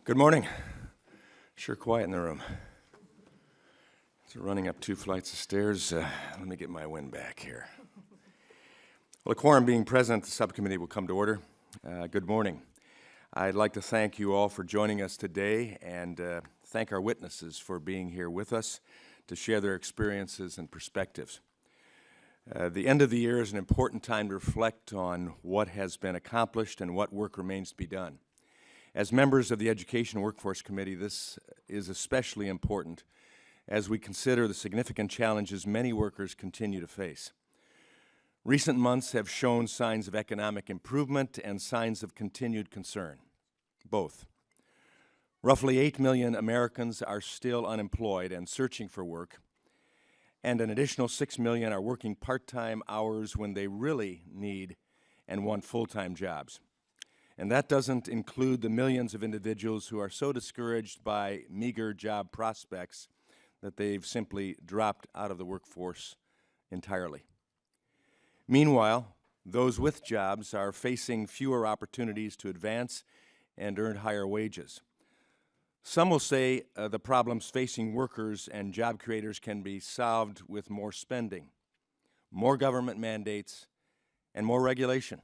Good morning. Sure quiet in the room. So running up 2 flights of stairs. Let me get my wind back here. Well, a quorum being present, the subcommittee will come to order. Good morning. I'd like to thank you all for joining us today and thank our witnesses for being here with us to share their experiences and perspectives. The end of the year is an important time to reflect on what has been accomplished and what work remains to be done. As members of the Education Workforce Committee, this is especially important as we consider the significant challenges many workers continue to face. Recent months have shown signs of economic improvement and signs of continued concern, both. Roughly 8 million Americans are still unemployed and searching for work, and an additional 6 million are working part-time hours when they really need and want full-time jobs. And that doesn't include the millions of individuals who are so discouraged by meager job prospects that they've simply dropped out of the workforce entirely. Meanwhile, those with jobs are facing fewer opportunities to advance and earn higher wages. Some will say the problems facing workers and job creators can be solved with more spending, more government mandates, and more regulation.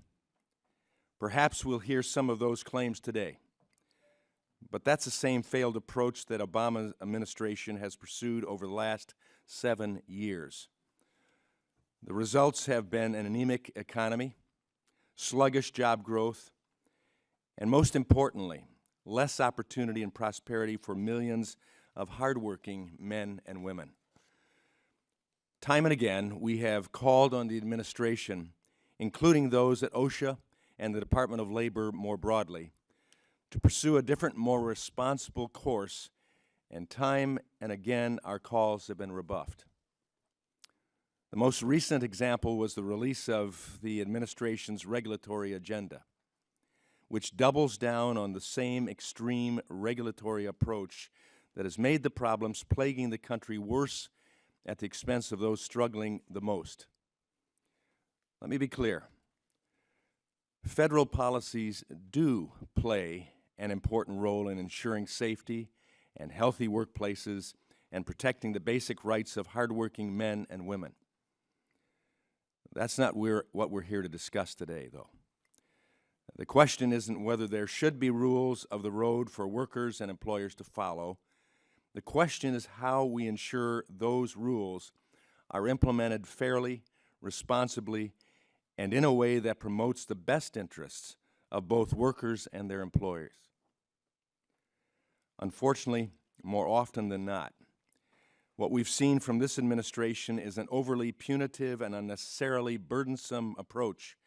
Perhaps we'll hear some of those claims today. But that's the same failed approach that Obama's administration has pursued over the last 7 years. The results have been an anemic economy, sluggish job growth, and most importantly, less opportunity and prosperity for millions of hardworking men and women. Time and again, we have called on the administration, including those at OSHA and the Department of Labor more broadly, to pursue a different, more responsible course, and time and again our calls have been rebuffed. The most recent example was the release of the administration's regulatory agenda, which doubles down on the same extreme regulatory approach that has made the problems plaguing the country worse at the expense of those struggling the most. Let me be clear. Federal policies do play an important role in ensuring safety and healthy workplaces and protecting the basic rights of hardworking men and women. That's not what we're here to discuss today, though. The question isn't whether there should be rules of the road for workers and employers to follow. The question is how we ensure those rules are implemented fairly, responsibly, and in a way that promotes the best interests of both workers and their employers. Unfortunately, more often than not, what we've seen from this administration is an overly punitive and unnecessarily burdensome approach.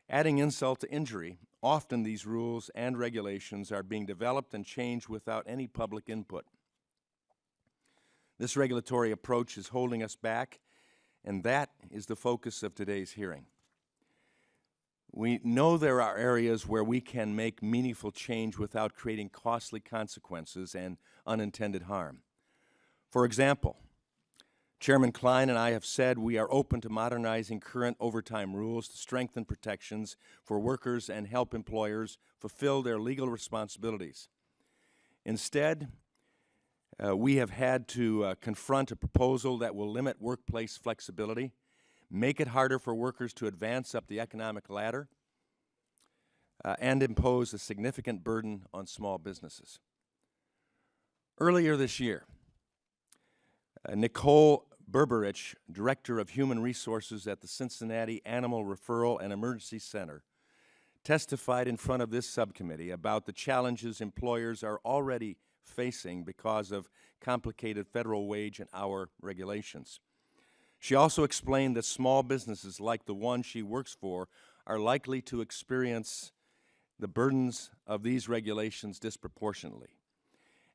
Adding insult to injury, often these rules and regulations are being developed and changed without any public input. This regulatory approach is holding us back, and that is the focus of today's hearing. We know there are areas where we can make meaningful change without creating costly consequences and unintended harm. For example, Chairman Klein and I have said we are open to modernizing current overtime rules to strengthen protections for workers and help employers fulfill their legal responsibilities. Instead, we have had to confront a proposal that will limit workplace flexibility, make it harder for workers to advance up the economic ladder, and impose a significant burden on small businesses. Earlier this year, Nicole Berberich, Director of Human Resources at the Cincinnati Animal Referral and Emergency Center, testified in front of this subcommittee about the challenges employers are already facing because of complicated federal wage and hour regulations. She also explained that small businesses like the one she works for are likely to experience the burdens of these regulations disproportionately.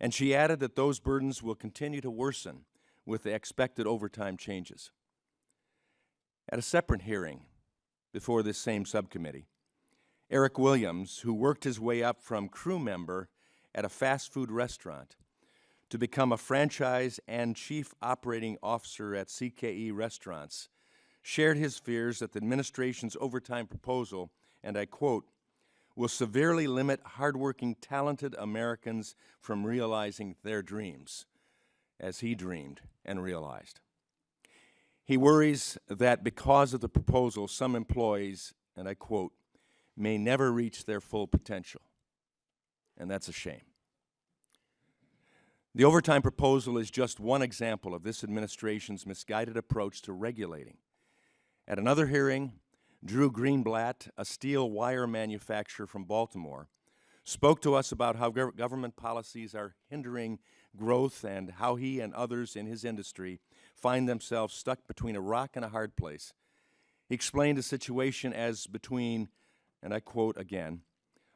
And she added that those burdens will continue to worsen with the expected overtime changes. At a separate hearing before this same subcommittee, Eric Williams, who worked his way up from crew member at a fast food restaurant to become a franchise and chief operating officer at CKE Restaurants, shared his fears that the administration's overtime proposal, and I quote, will severely limit hardworking, talented Americans from realizing their dreams, as he dreamed and realized. He worries that because of the proposal, some employees, and I quote, may never reach their full potential. And that's a shame. The overtime proposal is just one example of this administration's misguided approach to regulating. At another hearing, Drew Greenblatt, a steel wire manufacturer from Baltimore, spoke to us about how government policies are hindering growth and how he and others in his industry find themselves stuck between a rock and a hard place. He explained the situation as between, and I quote again,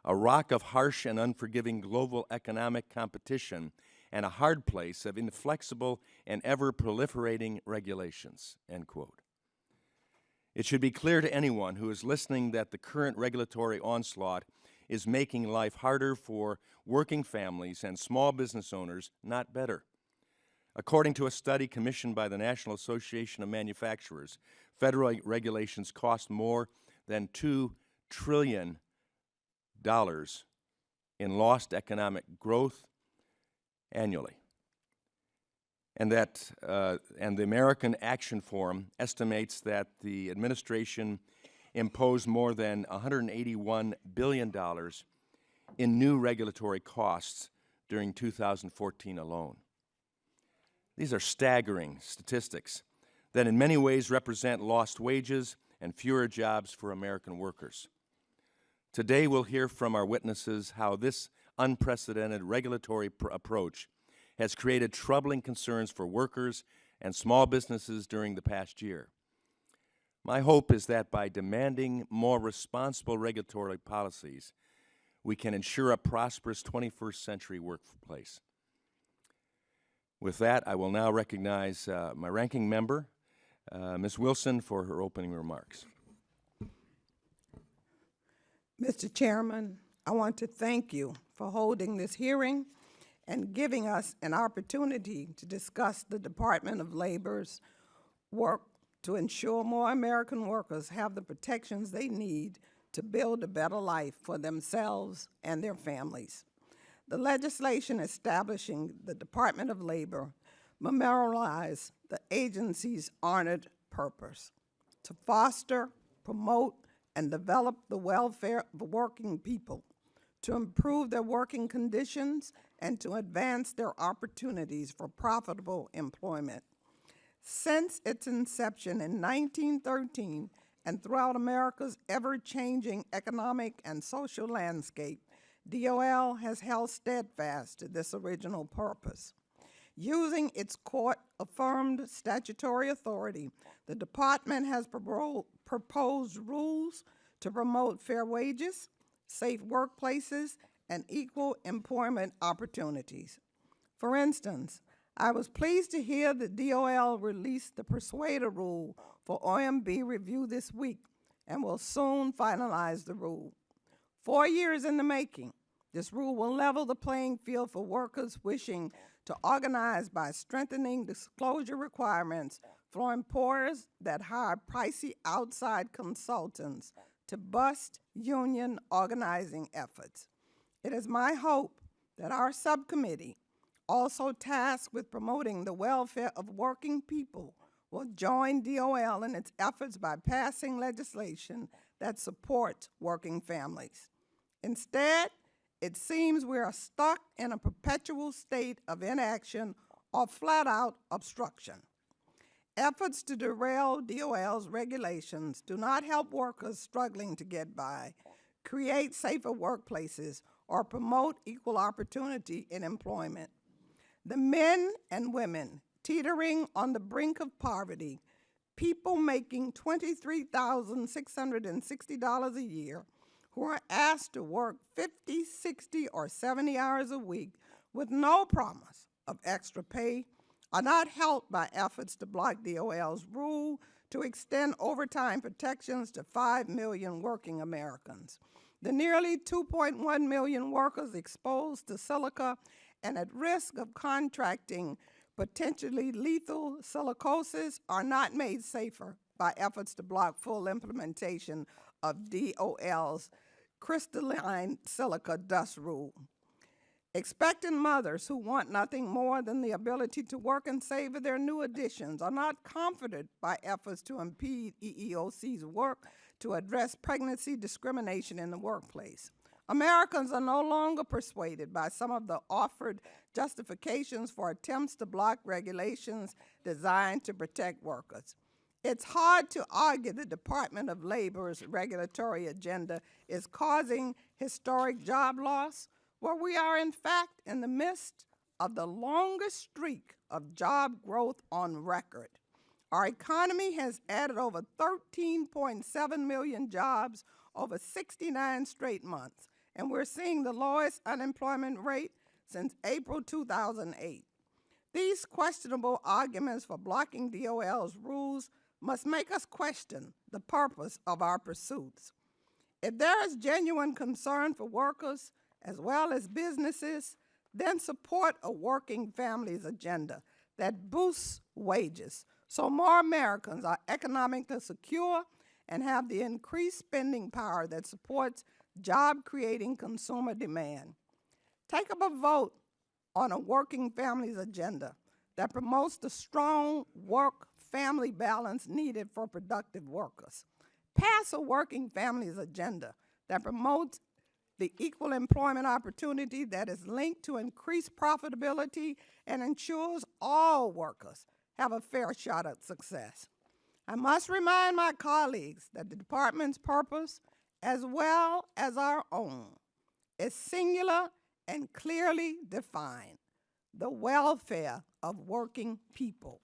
a rock of harsh and unforgiving global economic competition and a hard place of inflexible and ever-proliferating regulations, end quote. It should be clear to anyone who is listening that the current regulatory onslaught is making life harder for working families and small business owners, not better. According to a study commissioned by the National Association of Manufacturers, federal regulations cost more than $2 trillion in lost economic growth annually. And the American Action Forum estimates that the administration imposed more than $181 billion in new regulatory costs during 2014 alone. These are staggering statistics that in many ways represent lost wages and fewer jobs for American workers. Today we'll hear from our witnesses how this unprecedented regulatory approach has created troubling concerns for workers and small businesses during the past year. My hope is that by demanding more responsible regulatory policies, we can ensure a prosperous 21st century workplace. With that, I will now recognize my ranking member, Ms. Wilson, for her opening remarks. Mr. Chairman, I want to thank you for holding this hearing and giving us an opportunity to discuss the Department of Labor's work to ensure more American workers have the protections they need to build a better life for themselves and their families. The legislation establishing the Department of Labor memorialized the agency's honored purpose: to foster, promote, and develop the welfare of working people, to improve their working conditions, and to advance their opportunities for profitable employment. Since its inception in 1913 and throughout America's ever-changing economic and social landscape, DOL has held steadfast to this original purpose. Using its court-affirmed statutory authority, the department has proposed rules to promote fair wages, safe workplaces, and equal employment opportunities. For instance, I was pleased to hear that DOL released the Persuader Rule for OMB review this week and will soon finalize the rule. 4 years in the making, this rule will level the playing field for workers wishing to organize by strengthening disclosure requirements for employers that hire pricey outside consultants to bust union organizing efforts. It is my hope that our subcommittee, also tasked with promoting the welfare of working people, will join DOL in its efforts by passing legislation that supports working families. Instead, it seems we are stuck in a perpetual state of inaction or flat-out obstruction. Efforts to derail DOL's regulations do not help workers struggling to get by, create safer workplaces, or promote equal opportunity in employment. The men and women teetering on the brink of poverty, people making $23,660 a year, who are asked to work 50, 60, or 70 hours a week with no promise of extra pay, are not helped by efforts to block DOL's rule to extend overtime protections to 5 million working Americans. The nearly 2.1 million workers exposed to silica and at risk of contracting potentially lethal silicosis are not made safer by efforts to block full implementation of DOL's crystalline silica dust rule. Expectant mothers who want nothing more than the ability to work and savor their new additions are not comforted by efforts to impede EEOC's work to address pregnancy discrimination in the workplace. Americans are no longer persuaded by some of the offered justifications for attempts to block regulations designed to protect workers. It's hard to argue the Department of Labor's regulatory agenda is causing historic job loss, where we are in fact in the midst of the longest streak of job growth on record. Our economy has added over 13.7 million jobs over 69 straight months, and we're seeing the lowest unemployment rate since April 2008. These questionable arguments for blocking DOL's rules must make us question the purpose of our pursuits. If there is genuine concern for workers as well as businesses, then support a working families agenda that boosts wages so more Americans are economically secure and have the increased spending power that supports job-creating consumer demand. Take up a vote on a working families agenda that promotes the strong work-family balance needed for productive workers. Pass a working families agenda that promotes the equal employment opportunity that is linked to increased profitability and ensures all workers have a fair shot at success. I must remind my colleagues that the department's purpose, as well as our own, is singular and clearly defined: the welfare of working people.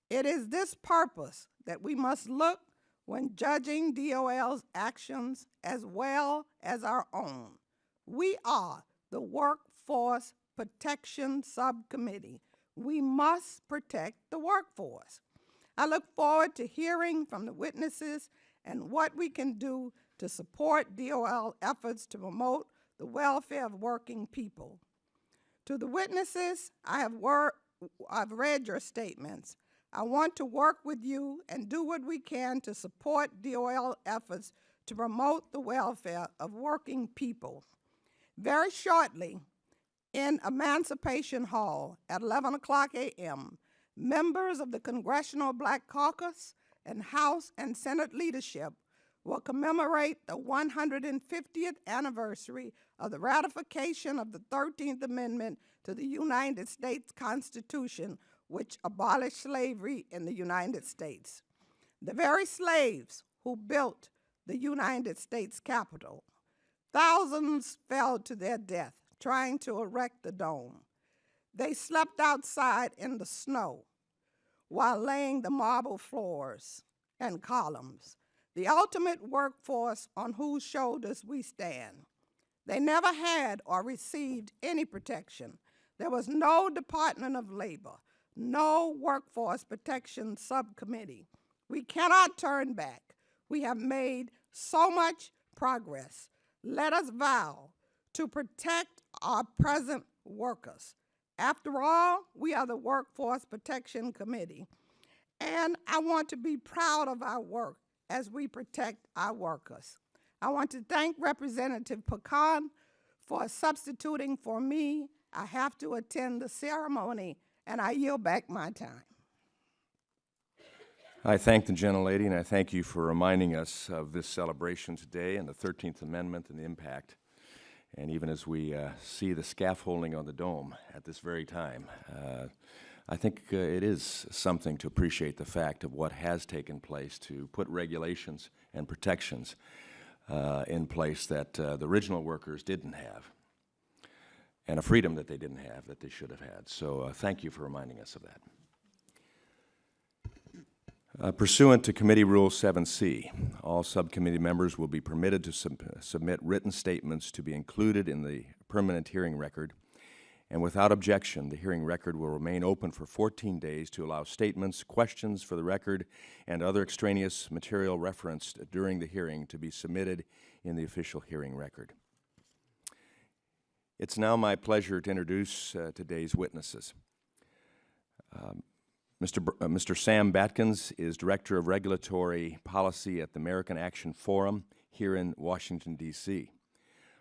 It is this purpose that we must look when judging DOL's actions as well as our own. We are the Workforce Protection Subcommittee. We must protect the workforce. I look forward to hearing from the witnesses and what we can do to support DOL efforts to promote the welfare of working people. To the witnesses, I've read your statements. I want to work with you and do what we can to support DOL efforts to promote the welfare of working people. Very shortly, in Emancipation Hall at 11 o'clock a.m., members of the Congressional Black Caucus and House and Senate leadership will commemorate the 150th anniversary of the ratification of the 13th Amendment to the United States Constitution, which abolished slavery in the United States. The very slaves who built the United States Capitol. Thousands fell to their death trying to erect the dome. They slept outside in the snow while laying the marble floors and columns, the ultimate workforce on whose shoulders we stand. They never had or received any protection. There was no Department of Labor, no Workforce Protection Subcommittee. We cannot turn back. We have made so much progress. Let us vow to protect our present workers. After all, we are the Workforce Protection Committee, and I want to be proud of our work as we protect our workers. I want to thank Representative Pecan for substituting for me. I have to attend the ceremony, and I yield back my time. I thank the gentlelady, and I thank you for reminding us of this celebration today and the 13th Amendment and the impact. And even as we see the scaffolding on the dome at this very time, I think it is something to appreciate the fact of what has taken place to put regulations and protections in place that the original workers didn't have, and a freedom that they didn't have that they should have had. So thank you for reminding us of that. Pursuant to Committee Rule 7C, all subcommittee members will be permitted to submit written statements to be included in the permanent hearing record, and without objection, the hearing record will remain open for 14 days to allow statements, questions for the record, and other extraneous material referenced during the hearing to be submitted in the official hearing record. It's now my pleasure to introduce today's witnesses. Mr. Sam Batkins is Director of Regulatory Policy at the American Action Forum here in Washington, D.C.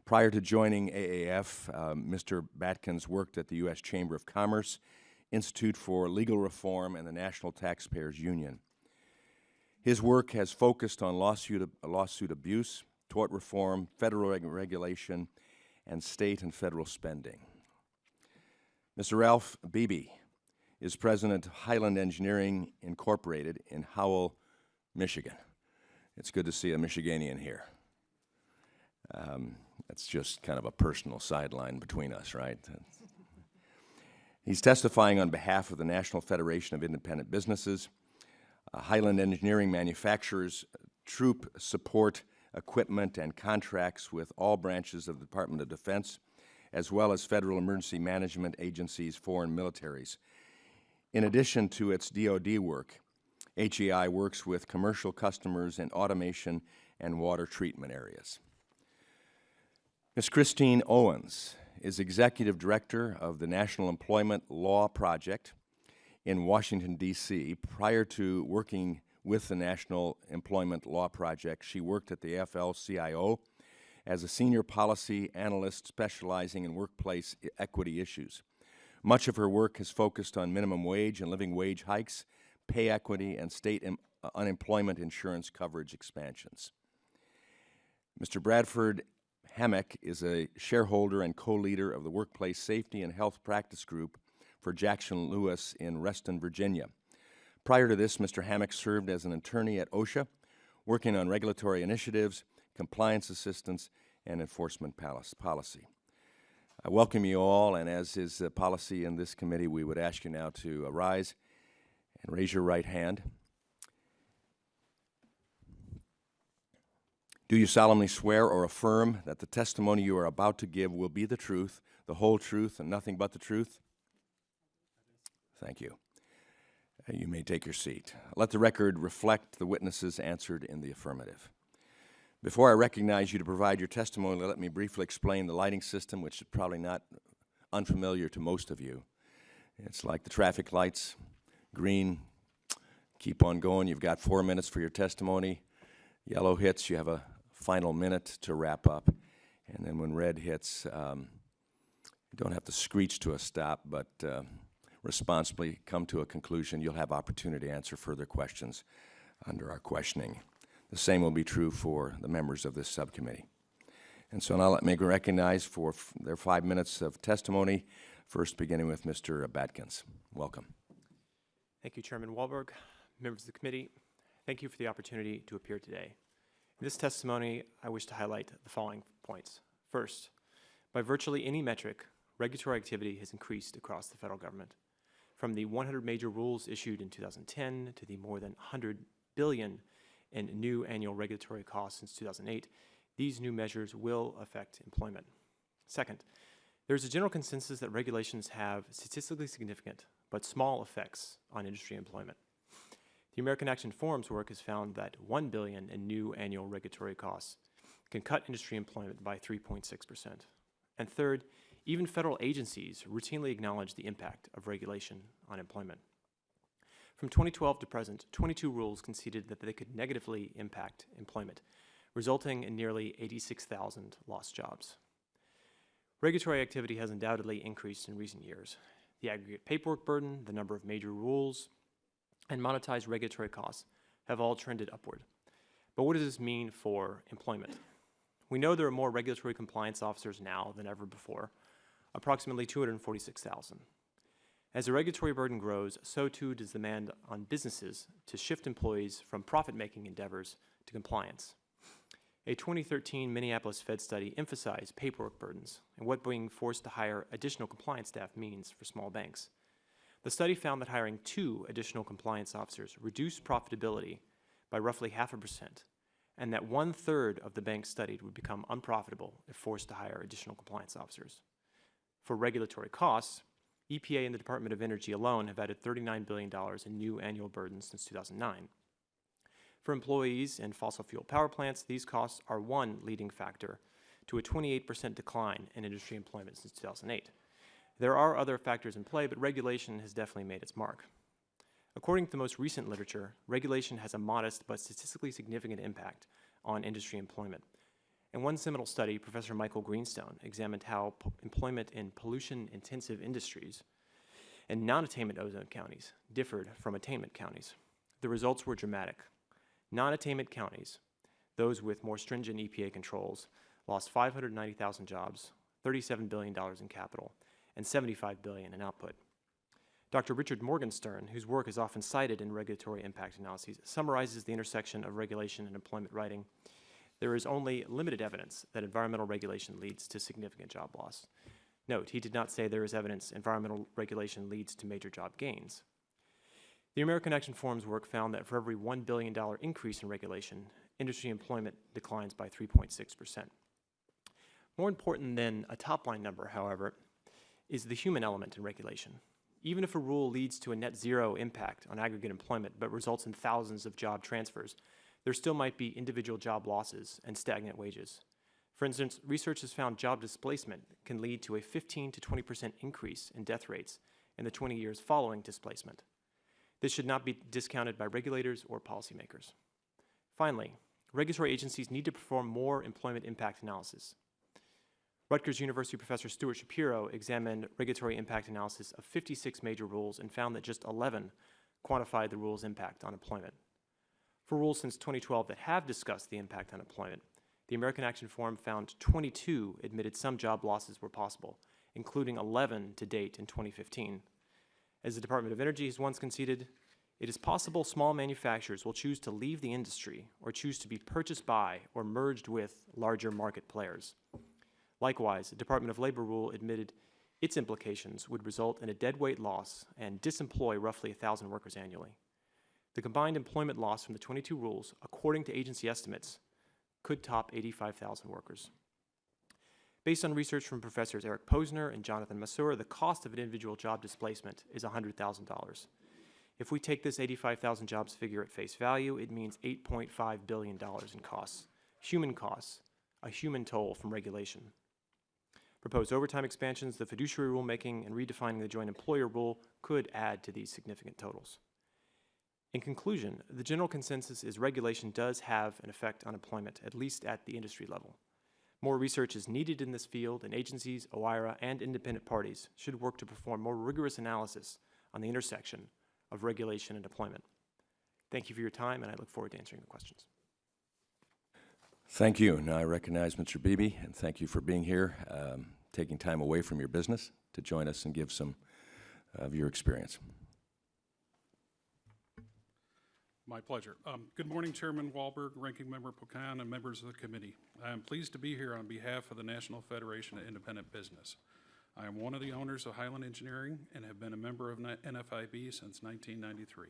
Prior to joining AAF, Mr. Batkins worked at the U.S. Chamber of Commerce, Institute for Legal Reform, and the National Taxpayers Union. His work has focused on lawsuit abuse, tort reform, federal regulation, and state and federal spending. Mr. Ralph Beebe is president of Highland Engineering Incorporated in Howell, Michigan. It's good to see a Michiganian here. That's just kind of a personal sideline between us, right? He's testifying on behalf of the National Federation of Independent Businesses. Highland Engineering manufactures troop support equipment and contracts with all branches of the Department of Defense, as well as federal emergency management agencies, foreign militaries. In addition to its DoD work, HEI works with commercial customers in automation and water treatment areas. Ms. Christine Owens is Executive Director of the National Employment Law Project in Washington, D.C. Prior to working with the National Employment Law Project, she worked at the AFL-CIO as a senior policy analyst specializing in workplace equity issues. Much of her work has focused on minimum wage and living wage hikes, pay equity, and state unemployment insurance coverage expansions. Mr. Bradford Hammock is a shareholder and co-leader of the Workplace Safety and Health Practice Group for Jackson Lewis in Reston, Virginia. Prior to this, Mr. Hammock served as an attorney at OSHA, working on regulatory initiatives, compliance assistance, and enforcement policy. I welcome you all, and as is policy in this committee, we would ask you now to rise and raise your right hand. Do you solemnly swear or affirm that the testimony you are about to give will be the truth, the whole truth, and nothing but the truth? Thank you. You may take your seat. Let the record reflect the witnesses answered in the affirmative. Before I recognize you to provide your testimony, let me briefly explain the lighting system, which is probably not unfamiliar to most of you. It's like the traffic lights, green, keep on going. You've got 4 minutes for your testimony. Yellow hits, you have a final minute to wrap up. And then when red hits, you don't have to screech to a stop, but responsibly come to a conclusion. You'll have opportunity to answer further questions under our questioning. The same will be true for the members of this subcommittee. And so now let me recognize for their 5 minutes of testimony, first beginning with Mr. Batkins. Welcome. Thank you, Chairman Wahlberg, members of the committee. Thank you for the opportunity to appear today. In this testimony, I wish to highlight the following points. First, by virtually any metric, regulatory activity has increased across the federal government. From the 100 major rules issued in 2010 to the more than $100 billion in new annual regulatory costs since 2008, these new measures will affect employment. Second, there's a general consensus that regulations have statistically significant but small effects on industry employment. The American Action Forum's work has found that $1 billion in new annual regulatory costs can cut industry employment by 3.6%. And third, even federal agencies routinely acknowledge the impact of regulation on employment. From 2012 to present, 22 rules conceded that they could negatively impact employment, resulting in nearly 86,000 lost jobs. Regulatory activity has undoubtedly increased in recent years. The aggregate paperwork burden, the number of major rules, and monetized regulatory costs have all trended upward. But what does this mean for employment? We know there are more regulatory compliance officers now than ever before, approximately 246,000. As the regulatory burden grows, so too does the demand on businesses to shift employees from profit-making endeavors to compliance. A 2013 Minneapolis Fed study emphasized paperwork burdens and what being forced to hire additional compliance staff means for small banks. The study found that hiring 2 additional compliance officers reduced profitability by roughly 0.5%, and that 1/3 of the banks studied would become unprofitable if forced to hire additional compliance officers. For regulatory costs, EPA and the Department of Energy alone have added $39 billion in new annual burdens since 2009. For employees in fossil fuel power plants, these costs are one leading factor to a 28% decline in industry employment since 2008. There are other factors in play, but regulation has definitely made its mark. According to the most recent literature, regulation has a modest but statistically significant impact on industry employment. In one seminal study, Professor Michael Greenstone examined how employment in pollution-intensive industries and non-attainment ozone counties differed from attainment counties. The results were dramatic. Non-attainment counties, those with more stringent EPA controls, lost 590,000 jobs, $37 billion in capital, and $75 billion in output. Dr. Richard Morgenstern, whose work is often cited in regulatory impact analyses, summarizes the intersection of regulation and employment, writing, "There is only limited evidence that environmental regulation leads to significant job loss." Note, he did not say there is evidence environmental regulation leads to major job gains. The American Action Forum's work found that for every $1 billion increase in regulation, industry employment declines by 3.6%. More important than a top-line number, however, is the human element in regulation. Even if a rule leads to a net zero impact on aggregate employment but results in thousands of job transfers, there still might be individual job losses and stagnant wages. For instance, research has found job displacement can lead to a 15 to 20% increase in death rates in the 20 years following displacement. This should not be discounted by regulators or policymakers. Finally, regulatory agencies need to perform more employment impact analysis. Rutgers University professor Stuart Shapiro examined regulatory impact analysis of 56 major rules and found that just 11 quantified the rule's impact on employment. For rules since 2012 that have discussed the impact on employment, the American Action Forum found 22 admitted some job losses were possible, including 11 to date in 2015. As the Department of Energy has once conceded, it is possible small manufacturers will choose to leave the industry or choose to be purchased by or merged with larger market players. Likewise, the Department of Labor rule admitted its implications would result in a deadweight loss and disemploy roughly 1,000 workers annually. The combined employment loss from the 22 rules, according to agency estimates, could top 85,000 workers. Based on research from Professors Eric Posner and Jonathan Masur, the cost of an individual job displacement is $100,000. If we take this 85,000 jobs figure at face value, it means $8.5 billion in costs, human costs, a human toll from regulation. Proposed overtime expansions, the fiduciary rulemaking, and redefining the joint employer rule could add to these significant totals. In conclusion, the general consensus is regulation does have an effect on employment, at least at the industry level. More research is needed in this field, and agencies, OIRA, and independent parties should work to perform more rigorous analysis on the intersection of regulation and employment. Thank you for your time, and I look forward to answering your questions. Thank you. Now I recognize Mr. Beebe, and thank you for being here, taking time away from your business to join us and give some of your experience. My pleasure. Good morning, Chairman Wahlberg, Ranking Member Pocan, and members of the committee. I am pleased to be here on behalf of the National Federation of Independent Business. I am one of the owners of Highland Engineering and have been a member of NFIB since 1993.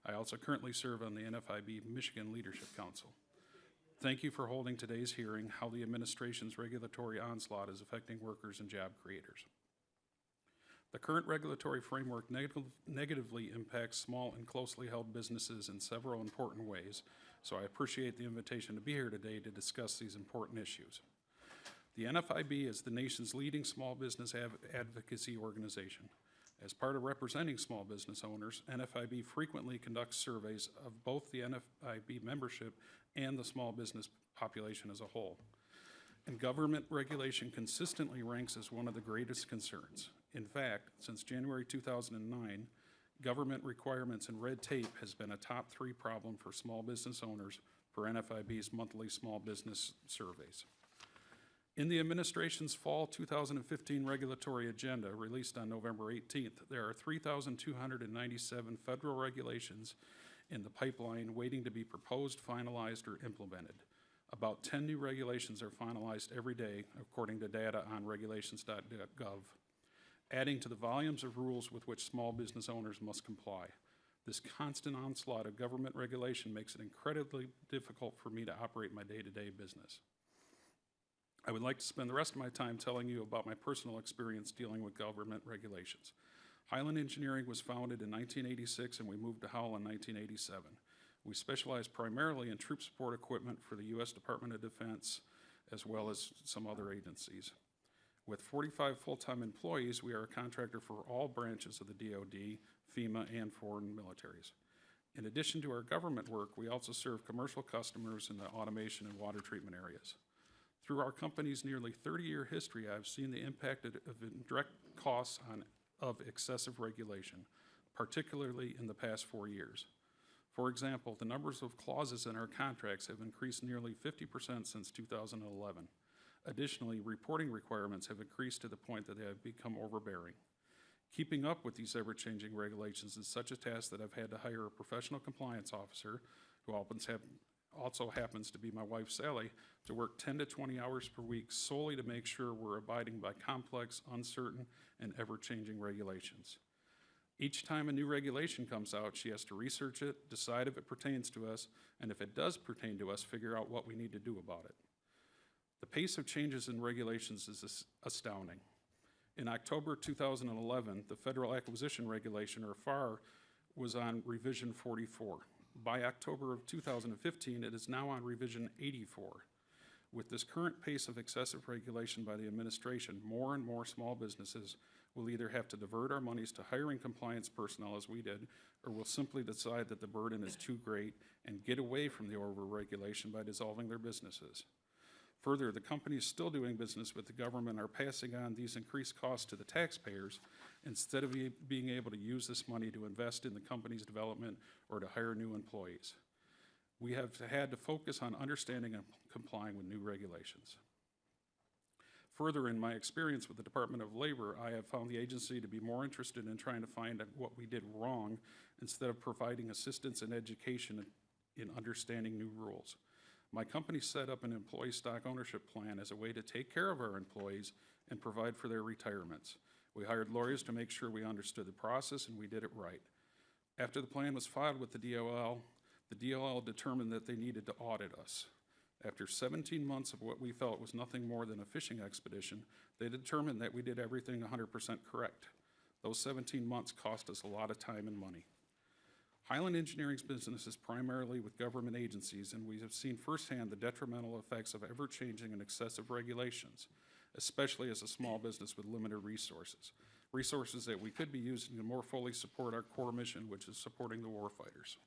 I also currently serve on the NFIB Michigan Leadership Council. Thank you for holding today's hearing, How the Administration's Regulatory Onslaught is Affecting Workers and Job Creators. The current regulatory framework negatively impacts small and closely held businesses in several important ways, so I appreciate the invitation to be here today to discuss these important issues. The NFIB is the nation's leading small business advocacy organization. As part of representing small business owners, NFIB frequently conducts surveys of both the NFIB membership and the small business population as a whole. And government regulation consistently ranks as one of the greatest concerns. In fact, since January 2009, government requirements and red tape has been a top 3 problem for small business owners per NFIB's monthly small business surveys. In the administration's fall 2015 regulatory agenda released on November 18th, there are 3,297 federal regulations in the pipeline waiting to be proposed, finalized, or implemented. About 10 new regulations are finalized every day, according to data on regulations.gov, adding to the volumes of rules with which small business owners must comply. This constant onslaught of government regulation makes it incredibly difficult for me to operate my day-to-day business. I would like to spend the rest of my time telling you about my personal experience dealing with government regulations. Highland Engineering was founded in 1986 and we moved to Howell in 1987. We specialize primarily in troop support equipment for the U.S. Department of Defense as well as some other agencies. With 45 full-time employees, we are a contractor for all branches of the DoD, FEMA, and foreign militaries. In addition to our government work, we also serve commercial customers in the automation and water treatment areas. Through our company's nearly 30-year history, I've seen the impact of indirect costs of excessive regulation, particularly in the past 4 years. For example, the numbers of clauses in our contracts have increased nearly 50% since 2011. Additionally, reporting requirements have increased to the point that they have become overbearing. Keeping up with these ever-changing regulations is such a task that I've had to hire a professional compliance officer, who also happens to be my wife, Sally, to work 10 to 20 hours per week solely to make sure we're abiding by complex, uncertain, and ever-changing regulations. Each time a new regulation comes out, she has to research it, decide if it pertains to us, and if it does pertain to us, figure out what we need to do about it. The pace of changes in regulations is astounding. In October 2011, the Federal Acquisition Regulation, or FAR, was on revision 44. By October of 2015, it is now on revision 84. With this current pace of excessive regulation by the administration, more and more small businesses will either have to divert our monies to hiring compliance personnel as we did, or will simply decide that the burden is too great and get away from the over-regulation by dissolving their businesses. Further, the companies still doing business with the government are passing on these increased costs to the taxpayers instead of being able to use this money to invest in the company's development or to hire new employees. We have had to focus on understanding and complying with new regulations. Further, in my experience with the Department of Labor, I have found the agency to be more interested in trying to find out what we did wrong instead of providing assistance and education in understanding new rules. My company set up an employee stock ownership plan as a way to take care of our employees and provide for their retirements. We hired lawyers to make sure we understood the process, and we did it right. After the plan was filed with the DOL determined that they needed to audit us. After 17 months of what we felt was nothing more than a fishing expedition, they determined that we did everything 100% correct. Those 17 months cost us a lot of time and money. Highland Engineering's business is primarily with government agencies, and we have seen firsthand the detrimental effects of ever-changing and excessive regulations, especially as a small business with limited resources that we could be using to more fully support our core mission, which is supporting the warfighters.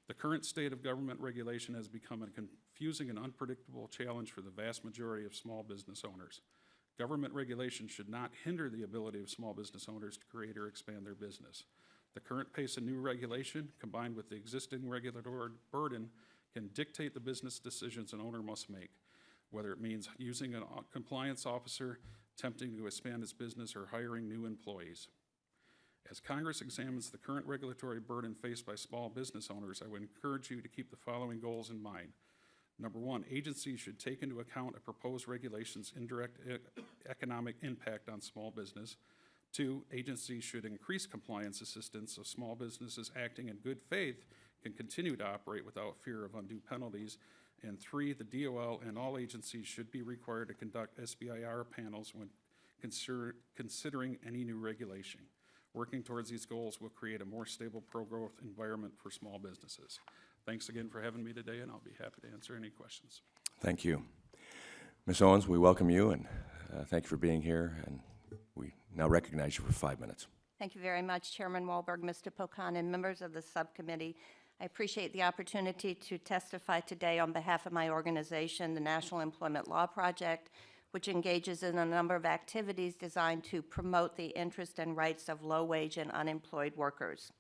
The current state of government regulation has become a confusing and unpredictable challenge for the vast majority of small business owners. Government regulation should not hinder the ability of small business owners to create or expand their business. The current pace of new regulation, combined with the existing regulatory burden, can dictate the business decisions an owner must make, whether it means using a compliance officer, attempting to expand its business, or hiring new employees. As Congress examines the current regulatory burden faced by small business owners, I would encourage you to keep the following goals in mind. Number one, agencies should take into account a proposed regulation's indirect economic impact on small business. Two, agencies should increase compliance assistance so small businesses acting in good faith can continue to operate without fear of undue penalties. And three, the DOL and all agencies should be required to conduct SBIR panels when considering any new regulation. Working towards these goals will create a more stable pro-growth environment for small businesses. Thanks again for having me today, and I'll be happy to answer any questions. Thank you. Ms. Owens, we welcome you, and thank you for being here, and we now recognize you for 5 minutes. Thank you very much, Chairman Wahlberg, Mr. Pocan, and members of the subcommittee. I appreciate the opportunity to testify today on behalf of my organization, the National Employment Law Project, which engages in a number of activities designed to promote the interests and rights of low-wage and unemployed workers.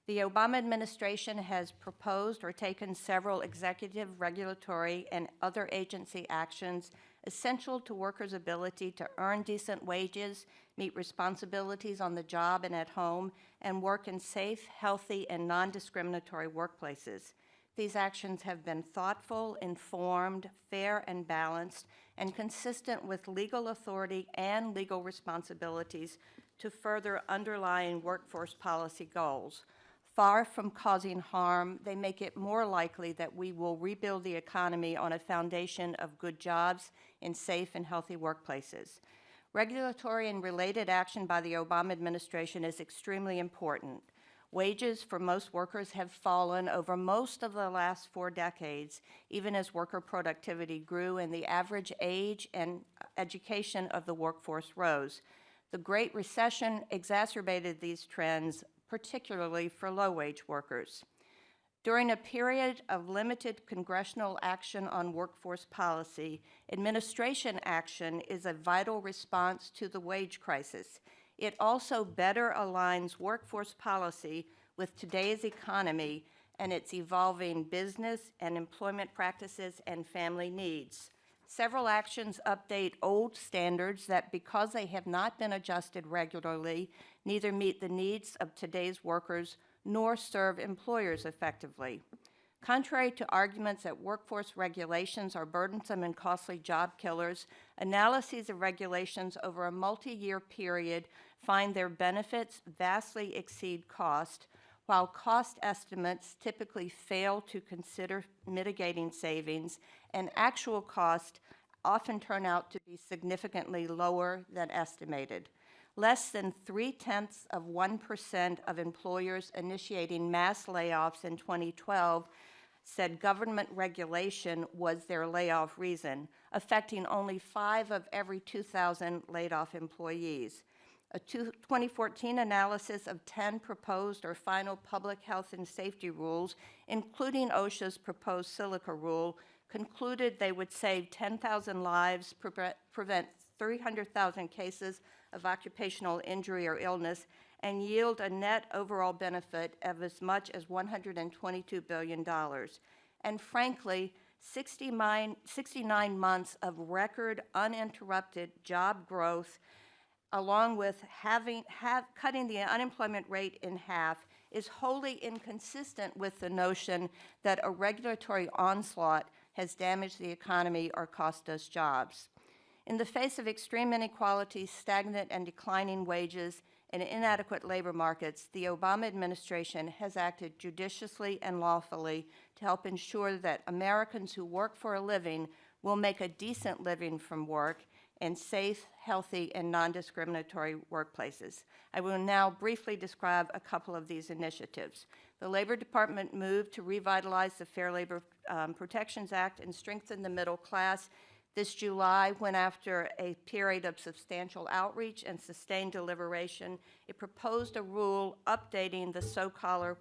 The Obama administration has proposed or taken several executive, regulatory, and other agency actions essential to workers' ability to earn decent wages, meet responsibilities on the job and at home, and work in safe, healthy, and non-discriminatory workplaces. These actions have been thoughtful, informed, fair, and balanced, and consistent with legal authority and legal responsibilities to further underlying workforce policy goals. Far from causing harm, they make it more likely that we will rebuild the economy on a foundation of good jobs in safe and healthy workplaces. Regulatory and related action by the Obama administration is extremely important. Wages for most workers have fallen over most of the last 4 decades, even as worker productivity grew and the average age and education of the workforce rose. The Great Recession exacerbated these trends, particularly for low-wage workers. During a period of limited congressional action on workforce policy, administration action is a vital response to the wage crisis. It also better aligns workforce policy with today's economy and its evolving business and employment practices and family needs. Several actions update old standards that, because they have not been adjusted regularly, neither meet the needs of today's workers nor serve employers effectively. Contrary to arguments that workforce regulations are burdensome and costly job killers, analyses of regulations over a multi-year period find their benefits vastly exceed cost, while cost estimates typically fail to consider mitigating savings, and actual costs often turn out to be significantly lower than estimated. Less than 0.3% of employers initiating mass layoffs in 2012 said government regulation was their layoff reason, affecting only 5 of every 2,000 laid-off employees. A 2014 analysis of 10 proposed or final public health and safety rules, including OSHA's proposed silica rule, concluded they would save 10,000 lives, prevent 300,000 cases of occupational injury or illness, and yield a net overall benefit of as much as $122 billion. And frankly, 69 months of record uninterrupted job growth, along with cutting the unemployment rate in half, is wholly inconsistent with the notion that a regulatory onslaught has damaged the economy or cost us jobs. In the face of extreme inequality, stagnant and declining wages, and inadequate labor markets, the Obama administration has acted judiciously and lawfully to help ensure that Americans who work for a living will make a decent living from work in safe, healthy, and non-discriminatory workplaces. I will now briefly describe a couple of these initiatives. The Labor Department moved to revitalize the Fair Labor Protections Act and strengthen the middle class. This July, when after a period of substantial outreach and sustained deliberation, it proposed a rule updating the so-called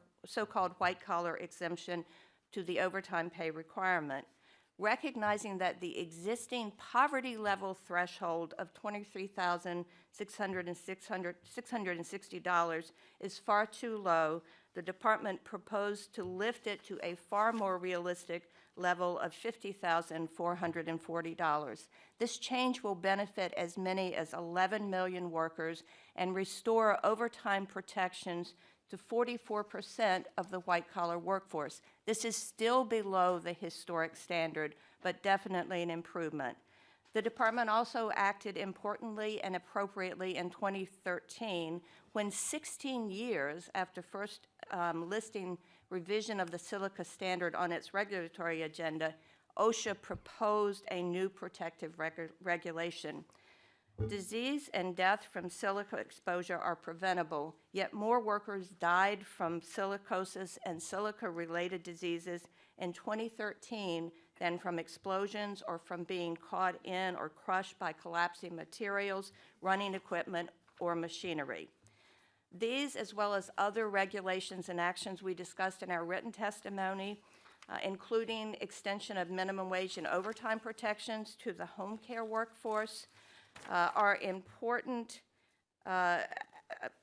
white-collar exemption to the overtime pay requirement. Recognizing that the existing poverty level threshold of $23,660 is far too low, the department proposed to lift it to a far more realistic level of $50,440. This change will benefit as many as 11 million workers and restore overtime protections to 44% of the white-collar workforce. This is still below the historic standard, but definitely an improvement. The department also acted importantly and appropriately in 2013 when 16 years after first listing revision of the silica standard on its regulatory agenda, OSHA proposed a new protective regulation. Disease and death from silica exposure are preventable, yet more workers died from silicosis and silica-related diseases in 2013 than from explosions or from being caught in or crushed by collapsing materials, running equipment, or machinery. These, as well as other regulations and actions we discussed in our written testimony, including extension of minimum wage and overtime protections to the home care workforce, are important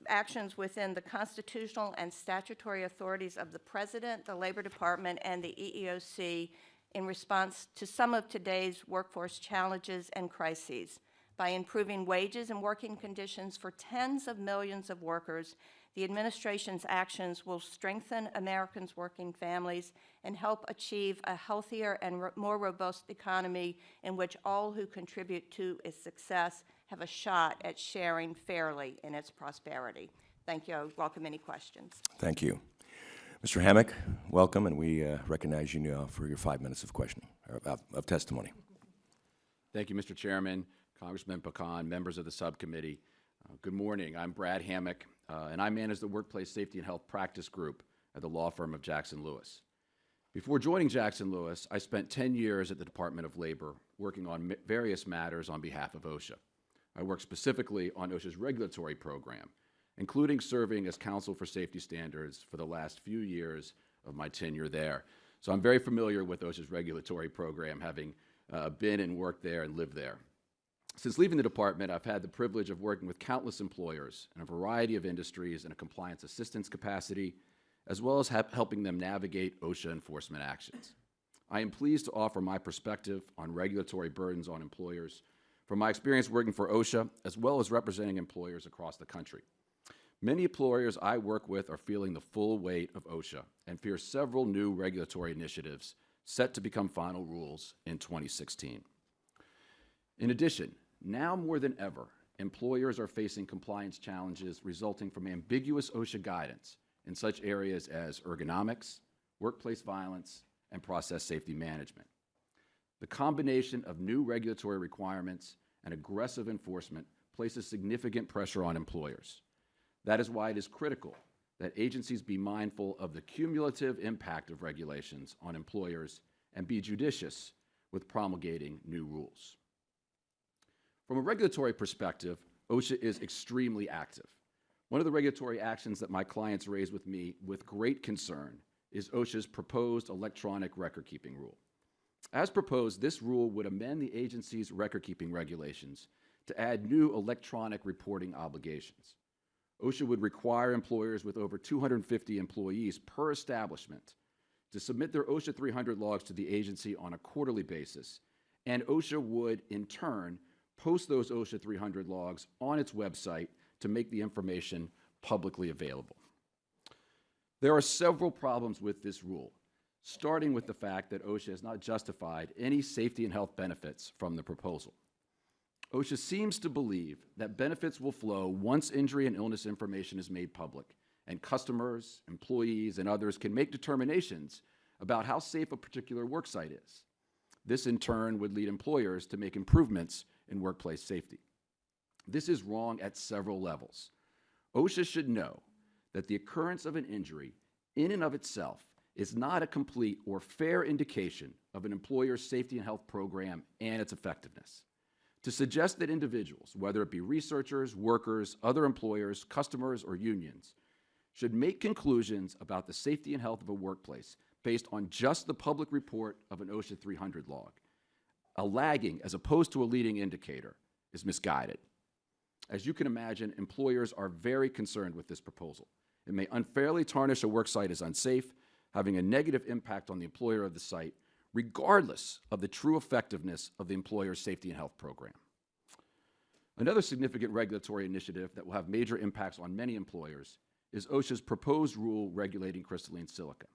actions within the constitutional and statutory authorities of the President, the Labor Department, and the EEOC in response to some of today's workforce challenges and crises. By improving wages and working conditions for tens of millions of workers, the administration's actions will strengthen Americans' working families and help achieve a healthier and more robust economy in which all who contribute to its success have a shot at sharing fairly in its prosperity. Thank you. I welcome any questions. Thank you. Mr. Hammack, welcome, and we recognize you now for your 5 minutes of questioning, or of testimony. Thank you, Mr. Chairman, Congressman Pecan, members of the subcommittee. Good morning. I'm Brad Hammack, and I manage the Workplace Safety and Health Practice Group at the law firm of Jackson Lewis. Before joining Jackson Lewis, I spent 10 years at the Department of Labor working on various matters on behalf of OSHA. I worked specifically on OSHA's regulatory program, including serving as counsel for safety standards for the last few years of my tenure there. So I'm very familiar with OSHA's regulatory program, having been and worked there and lived there. Since leaving the department, I've had the privilege of working with countless employers in a variety of industries in a compliance assistance capacity, as well as helping them navigate OSHA enforcement actions. I am pleased to offer my perspective on regulatory burdens on employers from my experience working for OSHA, as well as representing employers across the country. Many employers I work with are feeling the full weight of OSHA and fear several new regulatory initiatives set to become final rules in 2016. In addition, now more than ever, employers are facing compliance challenges resulting from ambiguous OSHA guidance in such areas as ergonomics, workplace violence, and process safety management. The combination of new regulatory requirements and aggressive enforcement places significant pressure on employers. That is why it is critical that agencies be mindful of the cumulative impact of regulations on employers and be judicious with promulgating new rules. From a regulatory perspective, OSHA is extremely active. One of the regulatory actions that my clients raise with me with great concern is OSHA's proposed electronic record-keeping rule. As proposed, this rule would amend the agency's record-keeping regulations to add new electronic reporting obligations. OSHA would require employers with over 250 employees per establishment to submit their OSHA 300 logs to the agency on a quarterly basis, and OSHA would, in turn, post those OSHA 300 logs on its website to make the information publicly available. There are several problems with this rule, starting with the fact that OSHA has not justified any safety and health benefits from the proposal. OSHA seems to believe that benefits will flow once injury and illness information is made public, and customers, employees, and others can make determinations about how safe a particular worksite is. This, in turn, would lead employers to make improvements in workplace safety. This is wrong at several levels. OSHA should know that the occurrence of an injury in and of itself is not a complete or fair indication of an employer's safety and health program and its effectiveness. To suggest that individuals, whether it be researchers, workers, other employers, customers, or unions, should make conclusions about the safety and health of a workplace based on just the public report of an OSHA 300 log, a lagging as opposed to a leading indicator, is misguided. As you can imagine, employers are very concerned with this proposal. It may unfairly tarnish a work site as unsafe, having a negative impact on the employer of the site, regardless of the true effectiveness of the employer's safety and health program. Another significant regulatory initiative that will have major impacts on many employers is OSHA's proposed rule regulating crystalline silica.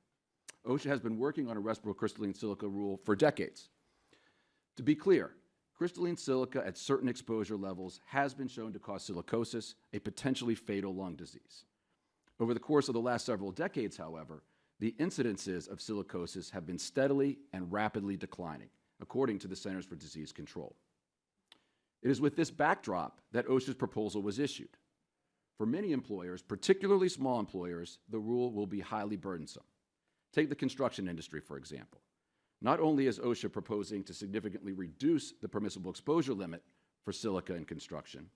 OSHA has been working on a respirable crystalline silica rule for decades. To be clear, crystalline silica at certain exposure levels has been shown to cause silicosis, a potentially fatal lung disease. Over the course of the last several decades, however, the incidences of silicosis have been steadily and rapidly declining, according to the Centers for Disease Control. It is with this backdrop that OSHA's proposal was issued. For many employers, particularly small employers, the rule will be highly burdensome. Take the construction industry, for example. Not only is OSHA proposing to significantly reduce the permissible exposure limit for silica in construction,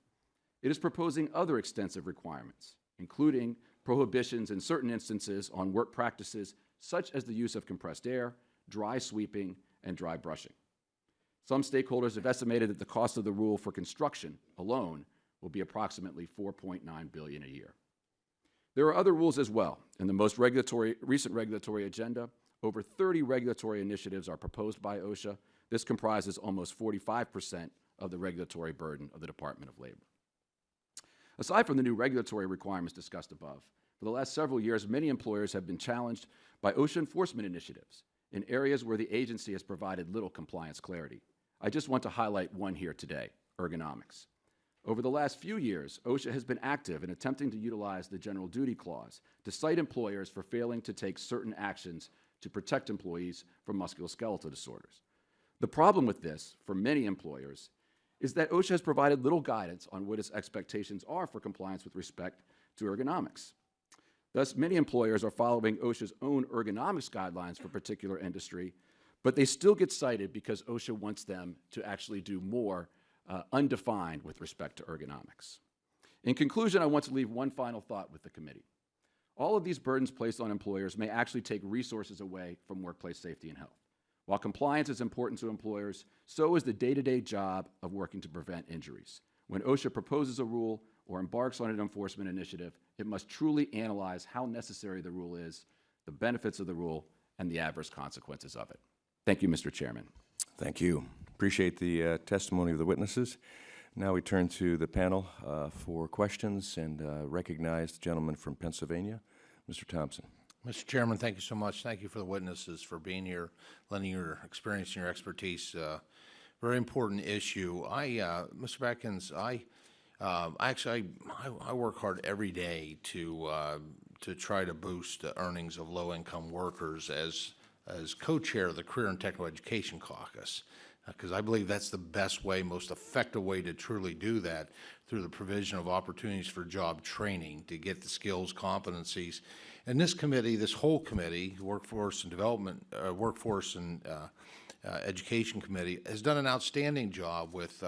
it is proposing other extensive requirements, including prohibitions in certain instances on work practices such as the use of compressed air, dry sweeping, and dry brushing. Some stakeholders have estimated that the cost of the rule for construction alone will be approximately $4.9 billion a year. There are other rules as well. In the most recent regulatory agenda, over 30 regulatory initiatives are proposed by OSHA. This comprises almost 45% of the regulatory burden of the Department of Labor. Aside from the new regulatory requirements discussed above, for the last several years, many employers have been challenged by OSHA enforcement initiatives in areas where the agency has provided little compliance clarity. I just want to highlight one here today, ergonomics. Over the last few years, OSHA has been active in attempting to utilize the General Duty Clause to cite employers for failing to take certain actions to protect employees from musculoskeletal disorders. The problem with this, for many employers, is that OSHA has provided little guidance on what its expectations are for compliance with respect to ergonomics. Thus, many employers are following OSHA's own ergonomics guidelines for a particular industry, but they still get cited because OSHA wants them to actually do more undefined with respect to ergonomics. In conclusion, I want to leave one final thought with the committee. All of these burdens placed on employers may actually take resources away from workplace safety and health. While compliance is important to employers, so is the day-to-day job of working to prevent injuries. When OSHA proposes a rule or embarks on an enforcement initiative, it must truly analyze how necessary the rule is, the benefits of the rule, and the adverse consequences of it. Thank you, Mr. Chairman. Thank you. Appreciate the testimony of the witnesses. Now we turn to the panel for questions and recognize the gentleman from Pennsylvania, Mr. Thompson. Mr. Chairman, thank you so much. Thank you for the witnesses for being here, lending your experience and your expertise. Very important issue. Mr. Beckins, I work hard every day to try to boost the earnings of low-income workers as co-chair of the Career and Technical Education Caucus, because I believe that's the best way, most effective way to truly do that, through the provision of opportunities for job training to get the skills, competencies. And this committee, this whole committee, Workforce and Development, Workforce and Education Committee, has done an outstanding job with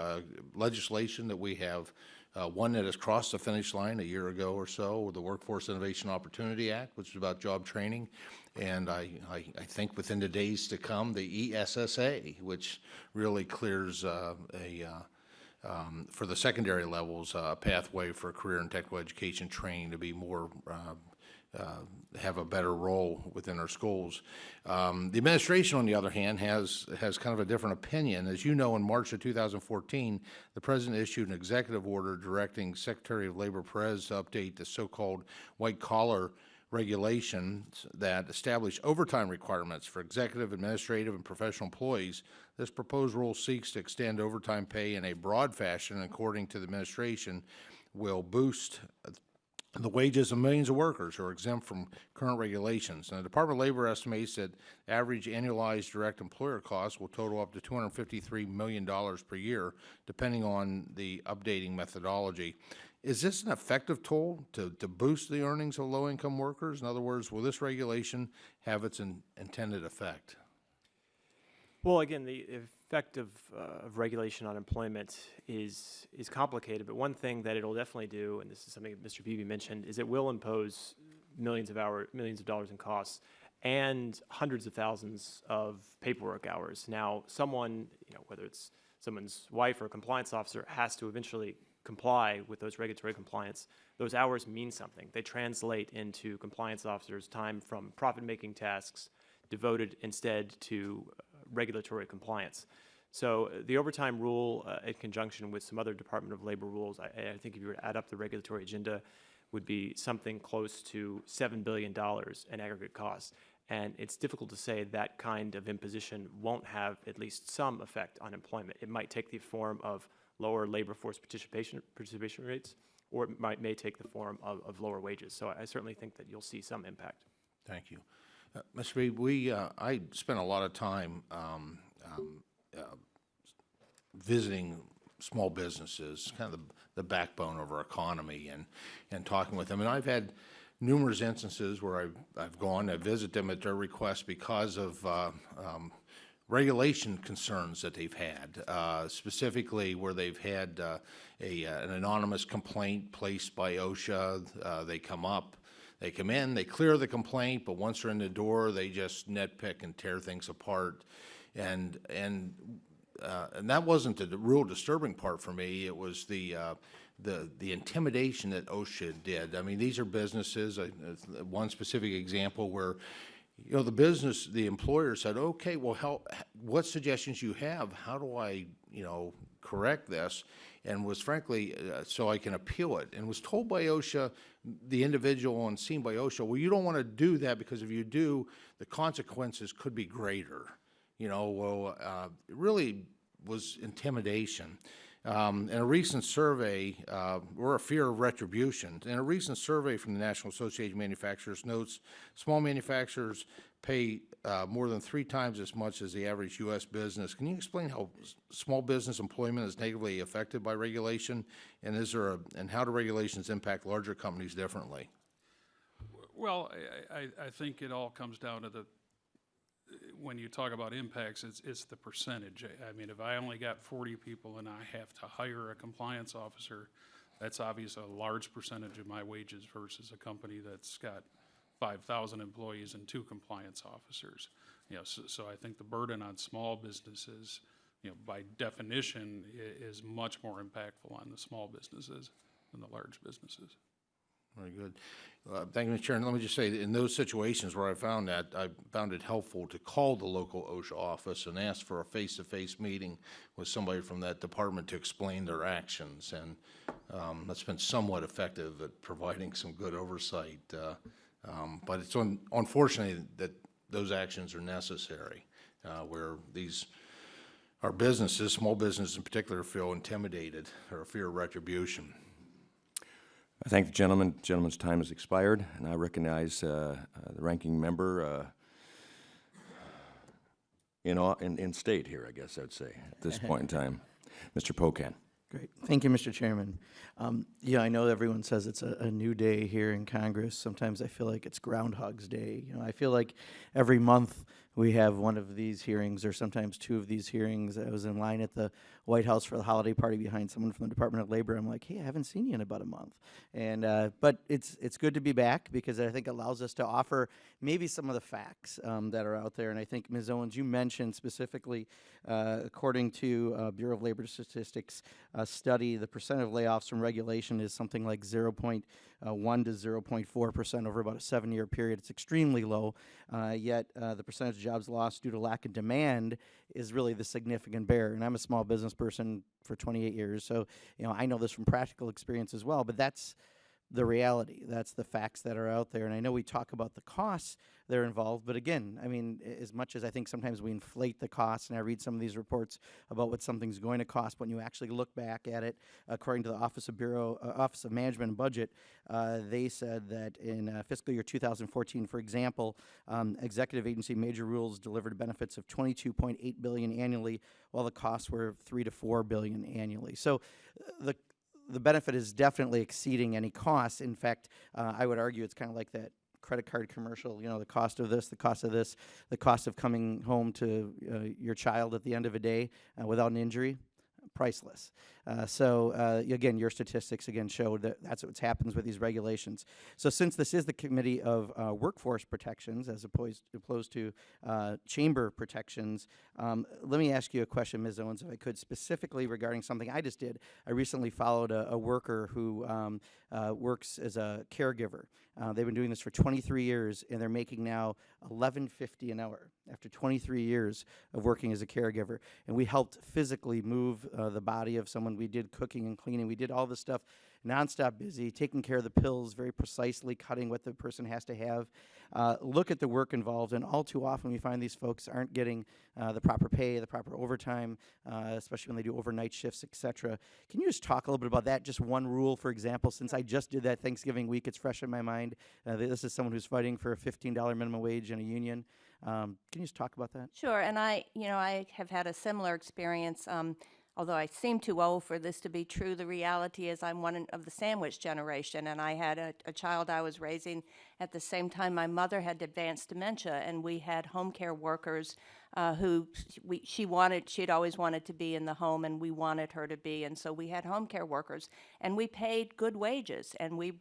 legislation that we have. One that has crossed the finish line a year ago or so, with the Workforce Innovation Opportunity Act, which is about job training. And I think within the days to come, the ESSA, which really clears for the secondary levels, a pathway for career and technical education training to be more have a better role within our schools. The administration, on the other hand, has kind of a different opinion. As you know, in March of 2014, the President issued an executive order directing Secretary of Labor Perez to update the so-called white-collar regulations that establish overtime requirements for executive, administrative, and professional employees. This proposed rule seeks to extend overtime pay in a broad fashion, according to the administration, will boost the wages of millions of workers who are exempt from current regulations. And the Department of Labor estimates that average annualized direct employer costs will total up to $253 million per year, depending on the updating methodology. Is this an effective tool to boost the earnings of low-income workers? In other words, will this regulation have its intended effect? Well, again, the effect of regulation on employment is complicated, but one thing that it'll definitely do, and this is something that Mr. Beebe mentioned, is it will impose millions of dollars in costs and hundreds of thousands of paperwork hours. Now, someone, whether it's someone's wife or a compliance officer, has to eventually comply with those regulatory compliance. Those hours mean something. They translate into compliance officers' time from profit-making tasks devoted instead to regulatory compliance. So the overtime rule, in conjunction with some other Department of Labor rules, I think if you were to add up the regulatory agenda, would be something close to $7 billion in aggregate costs. And it's difficult to say that kind of imposition won't have at least some effect on employment. It might take the form of lower labor force participation rates, or it may take the form of lower wages. So I certainly think that you'll see some impact. Thank you. Mr. Reed, I spent a lot of time visiting small businesses, kind of the backbone of our economy, and talking with them. And I've had numerous instances where I've gone to visit them at their request because of regulation concerns that they've had, specifically where they've had an anonymous complaint placed by OSHA. They come in, they clear the complaint, but once they're in the door, they just nitpick and tear things apart. And that wasn't the real disturbing part for me. It was the intimidation that OSHA did. I mean, these are businesses. One specific example where, the employer said, "Okay, well, what suggestions you have? How do I, correct this?" And was frankly, so I can appeal it, and was told by OSHA, the individual, and seen by OSHA, well, you don't want to do that because if you do, the consequences could be greater. It really was intimidation. In a recent survey, or a fear of retribution, in a recent survey from the National Association of Manufacturers notes small manufacturers pay more than 3 times as much as the average U.S. business. Can you explain how small business employment is negatively affected by regulation, and how do regulations impact larger companies differently? Well, I think it all comes down to when you talk about impacts, it's the percentage. I mean, if I only got 40 people and I have to hire a compliance officer, That's obviously a large percentage of my wages versus a company that's got 5,000 employees and 2 compliance officers. You know, so I think the burden on small businesses, you know, by definition, is much more impactful on the small businesses than the large businesses. Very good. Thank you, Mr. Chair. And let me just say, that in those situations where I found it helpful to call the local OSHA office and ask for a face-to-face meeting with somebody from that department to explain their actions. And that's been somewhat effective at providing some good oversight. But it's unfortunately that those actions are necessary, where our businesses, small businesses in particular, feel intimidated or fear of retribution. I thank the gentleman. The gentleman's time has expired, and I recognize the ranking member in state here, I guess I would say, at this point in time. Mr. Pocan. Great. Thank you, Mr. Chairman. Yeah, I know everyone says it's a new day here in Congress. Sometimes I feel like it's Groundhog's Day. You know, I feel like every month we have one of these hearings, or sometimes 2 of these hearings. I was in line at the White House for the holiday party behind someone from the Department of Labor. I'm like, hey, I haven't seen you in about a month. And but it's good to be back, because I think it allows us to offer maybe some of the facts that are out there. And I think, Ms. Owens, you mentioned specifically, according to Bureau of Labor Statistics study, the percent of layoffs from regulation is something like 0.1 to 0.4% over about a 7-year period. It's extremely low, yet the percentage of jobs lost due to lack of demand is really the significant barrier. And I'm a small business person for 28 years, so you know I know this from practical experience as well, but that's the reality. That's the facts that are out there. And I know we talk about the costs that are involved, but again, I mean, as much as I think sometimes we inflate the costs, and I read some of these reports about what something's going to cost, when you actually look back at it, according to the Office of Management and Budget, they said that in fiscal year 2014, for example, executive agency major rules delivered benefits of $22.8 billion annually, while the costs were $3 to $4 billion annually. So the benefit is definitely exceeding any costs. In fact, I would argue it's kind of like that credit card commercial, you know, the cost of this, the cost of this, the cost of coming home to your child at the end of a day without an injury, priceless. Again, your statistics again showed that that's what happens with these regulations. So since this is the Committee of Workforce Protections as opposed to chamber protections, let me ask you a question, Ms. Owens, if I could, specifically regarding something I just did. I recently followed a worker who works as a caregiver. They've been doing this for 23 years, and they're making now $11.50 an hour after 23 years of working as a caregiver. And we helped physically move the body of someone. We did cooking and cleaning. We did all this stuff, nonstop busy, taking care of the pills very precisely, cutting what the person has to have. Look at the work involved, and all too often we find these folks aren't getting the proper pay, the proper overtime, especially when they do overnight shifts, etc. Can you just talk a little bit about that? Just one rule, for example, since I just did that Thanksgiving week, it's fresh in my mind. This is someone who's fighting for a $15 minimum wage in a union. Can you just talk about that? Sure, and I have had a similar experience. Although I seem too old for this to be true, the reality is I'm one of the sandwich generation, and I had a child I was raising at the same time my mother had advanced dementia, and we had home care workers she'd always wanted to be in the home, and we wanted her to be, and so we had home care workers, and we paid good wages, and we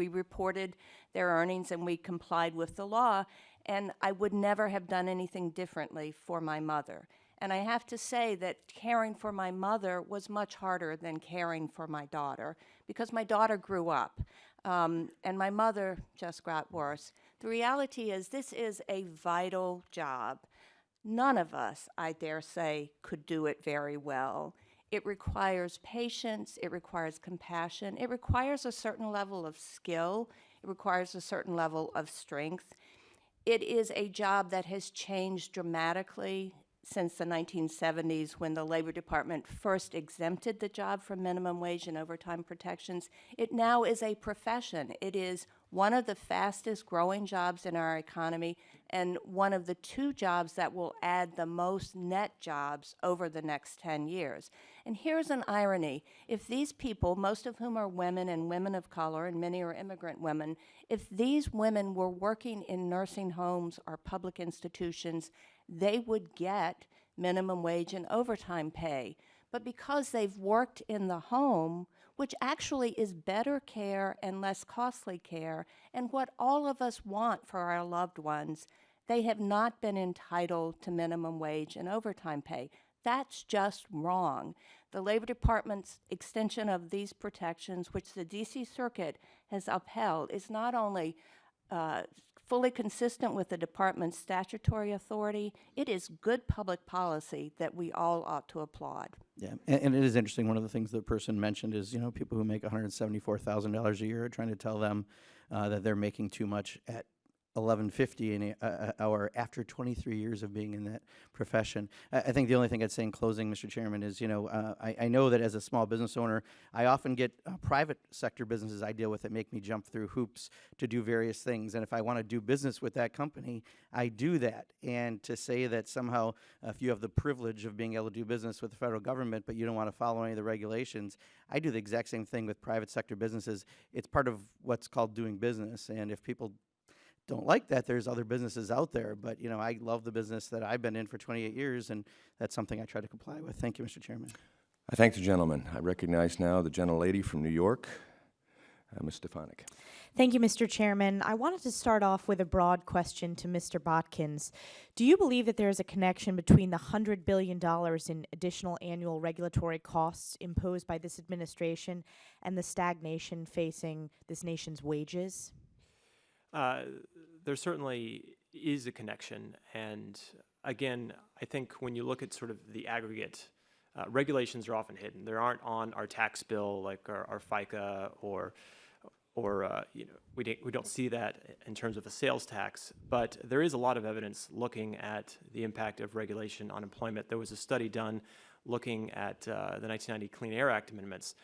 reported their earnings, and we complied with the law, and I would never have done anything differently for my mother. And I have to say that caring for my mother was much harder than caring for my daughter, because my daughter grew up, and my mother just got worse. The reality is this is a vital job. None of us, I dare say, could do it very well. It requires patience, it requires compassion, it requires a certain level of skill, it requires a certain level of strength. It is a job that has changed dramatically since the 1970s, when the Labor Department first exempted the job from minimum wage and overtime protections. It now is a profession. It is one of the fastest growing jobs in our economy, and one of the 2 jobs that will add the most net jobs over the next 10 years. And here's an irony. If these people, most of whom are women and women of color, and many are immigrant women, if these women were working in nursing homes or public institutions, they would get minimum wage and overtime pay. But because they've worked in the home, which actually is better care and less costly care, and what all of us want for our loved ones, they have not been entitled to minimum wage and overtime pay. That's just wrong. The Labor Department's extension of these protections, which the D.C. Circuit has upheld, is not only fully consistent with the department's statutory authority, it is good public policy that we all ought to applaud. Yeah, and it is interesting. One of the things the person mentioned is, people who make $174,000 a year are trying to tell them that they're making too much at $11.50 an hour after 23 years of being in that profession. I think the only thing I'd say in closing, Mr. Chairman, is, I know that as a small business owner, I often get private sector businesses I deal with that make me jump through hoops to do various things. And if I want to do business with that company, I do that. And to say that somehow if you have the privilege of being able to do business with the federal government, but you don't want to follow any of the regulations, I do the exact same thing with private sector businesses. It's part of what's called doing business. And if people don't like that, there's other businesses out there, but I love the business that I've been in for 28 years, and that's something I try to comply with. Thank you, Mr. Chairman. I thank the gentleman. I recognize now the gentlelady from New York, Ms. Stefanik. Thank you, Mr. Chairman. I wanted to start off with a broad question to Mr. Botkins. Do you believe that there is a connection between the $100 billion in additional annual regulatory costs imposed by this administration and the stagnation facing this nation's wages? There certainly is a connection, and again, I think when you look at sort of the aggregate, regulations are often hidden. They aren't on our tax bill like our FICA or we don't see that in terms of a sales tax, but there is a lot of evidence looking at the impact of regulation on employment. There was a study done looking at the 1990 Clean Air Act amendments,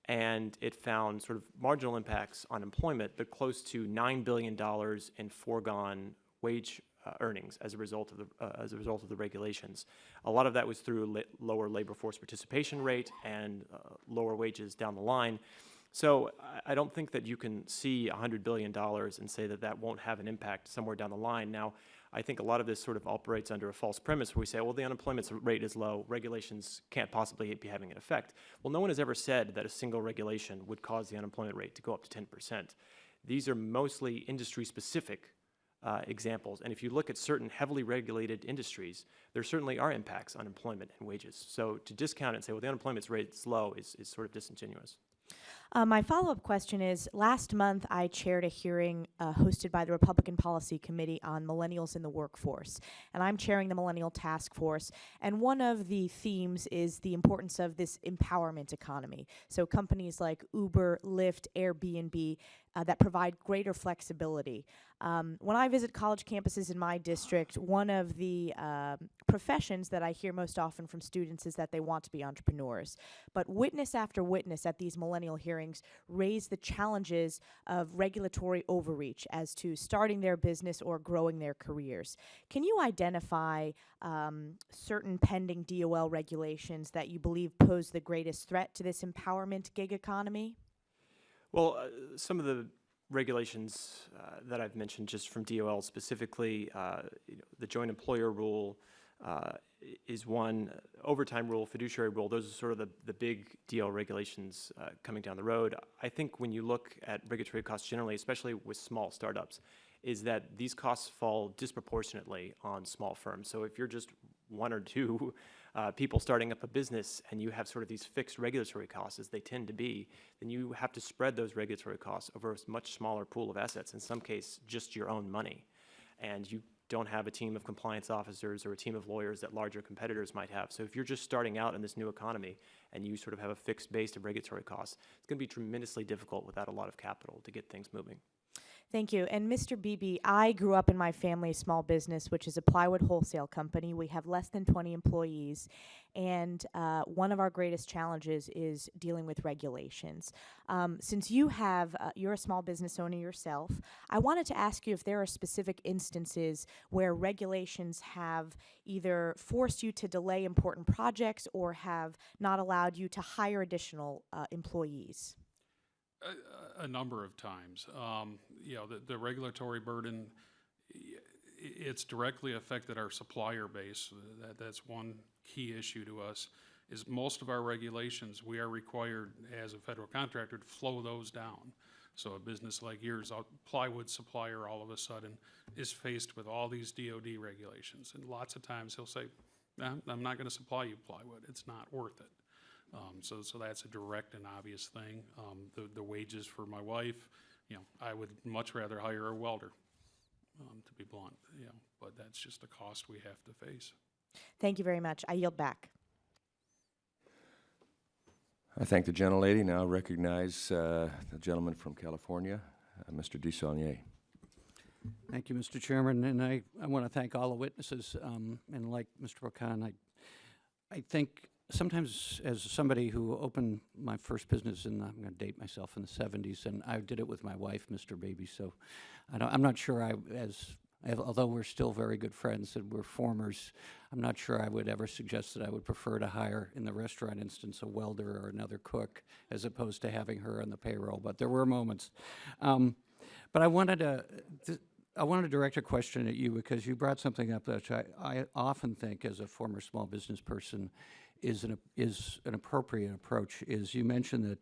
and it found sort of marginal impacts on employment, but close to $9 billion in foregone wage earnings as a result of the regulations. A lot of that was through lower labor force participation rate and lower wages down the line. So I don't think that you can see $100 billion and say that that won't have an impact somewhere down the line. Now, I think a lot of this sort of operates under a false premise where we say, well, the unemployment rate is low, regulations can't possibly be having an effect. Well, no one has ever said that a single regulation would cause the unemployment rate to go up to 10%. These are mostly industry-specific examples, and if you look at certain heavily regulated industries, there certainly are impacts on employment and wages. So to discount it and say, well, the unemployment rate is low is sort of disingenuous. My follow-up question is, last month I chaired a hearing hosted by the Republican Policy Committee on Millennials in the Workforce, and I'm chairing the Millennial Task Force, and one of the themes is the importance of this empowerment economy. So companies like Uber, Lyft, Airbnb that provide greater flexibility. When I visit college campuses in my district, one of the professions that I hear most often from students is that they want to be entrepreneurs. But witness after witness at these millennial hearings raise the challenges of regulatory overreach as to starting their business or growing their careers. Can you identify certain pending DOL regulations that you believe pose the greatest threat to this empowerment gig economy? Well, some of the regulations that I've mentioned just from DOL specifically, the joint employer rule is one, overtime rule, fiduciary rule, those are sort of the big DOL regulations coming down the road. I think when you look at regulatory costs generally, especially with small startups, is that these costs fall disproportionately on small firms. So if you're just one or two people starting up a business and you have sort of these fixed regulatory costs, as they tend to be, then you have to spread those regulatory costs over a much smaller pool of assets, in some case just your own money. And you don't have a team of compliance officers or a team of lawyers that larger competitors might have. So if you're just starting out in this new economy and you sort of have a fixed base of regulatory costs, it's going to be tremendously difficult without a lot of capital to get things moving. Thank you. And Mr. Beebe, I grew up in my family's small business, which is a plywood wholesale company. We have less than 20 employees, and one of our greatest challenges is dealing with regulations. Since you're a small business owner yourself, I wanted to ask you if there are specific instances where regulations have either forced you to delay important projects or have not allowed you to hire additional employees. A number of times. The regulatory burden, it's directly affected our supplier base. That's one key issue to us. is most of our regulations, we are required as a federal contractor to flow those down. So a business like yours, a plywood supplier, all of a sudden is faced with all these DOD regulations. And lots of times he'll say, I'm not gonna supply you plywood, it's not worth it. So that's a direct and obvious thing. The wages for my wife, I would much rather hire a welder, to be blunt, but that's just a cost we have to face. Thank you very much. I yield back. I thank the gentlelady. Now recognize the gentleman from California, Mr. DeSaulnier. Thank you, Mr. Chairman, and I want to thank all the witnesses, and like Mr. Pocan, I think sometimes as somebody who opened my first business in, I'm going to date myself, in the 70s, and I did it with my wife, Mr. Baby, so I'm not sure although we're still very good friends and we're formers, I'm not sure I would ever suggest that I would prefer to hire, in the restaurant instance, a welder or another cook as opposed to having her on the payroll, but there were moments. But I wanted to direct a question at you because you brought something up that I often think as a former small business person is an appropriate approach. Is you mentioned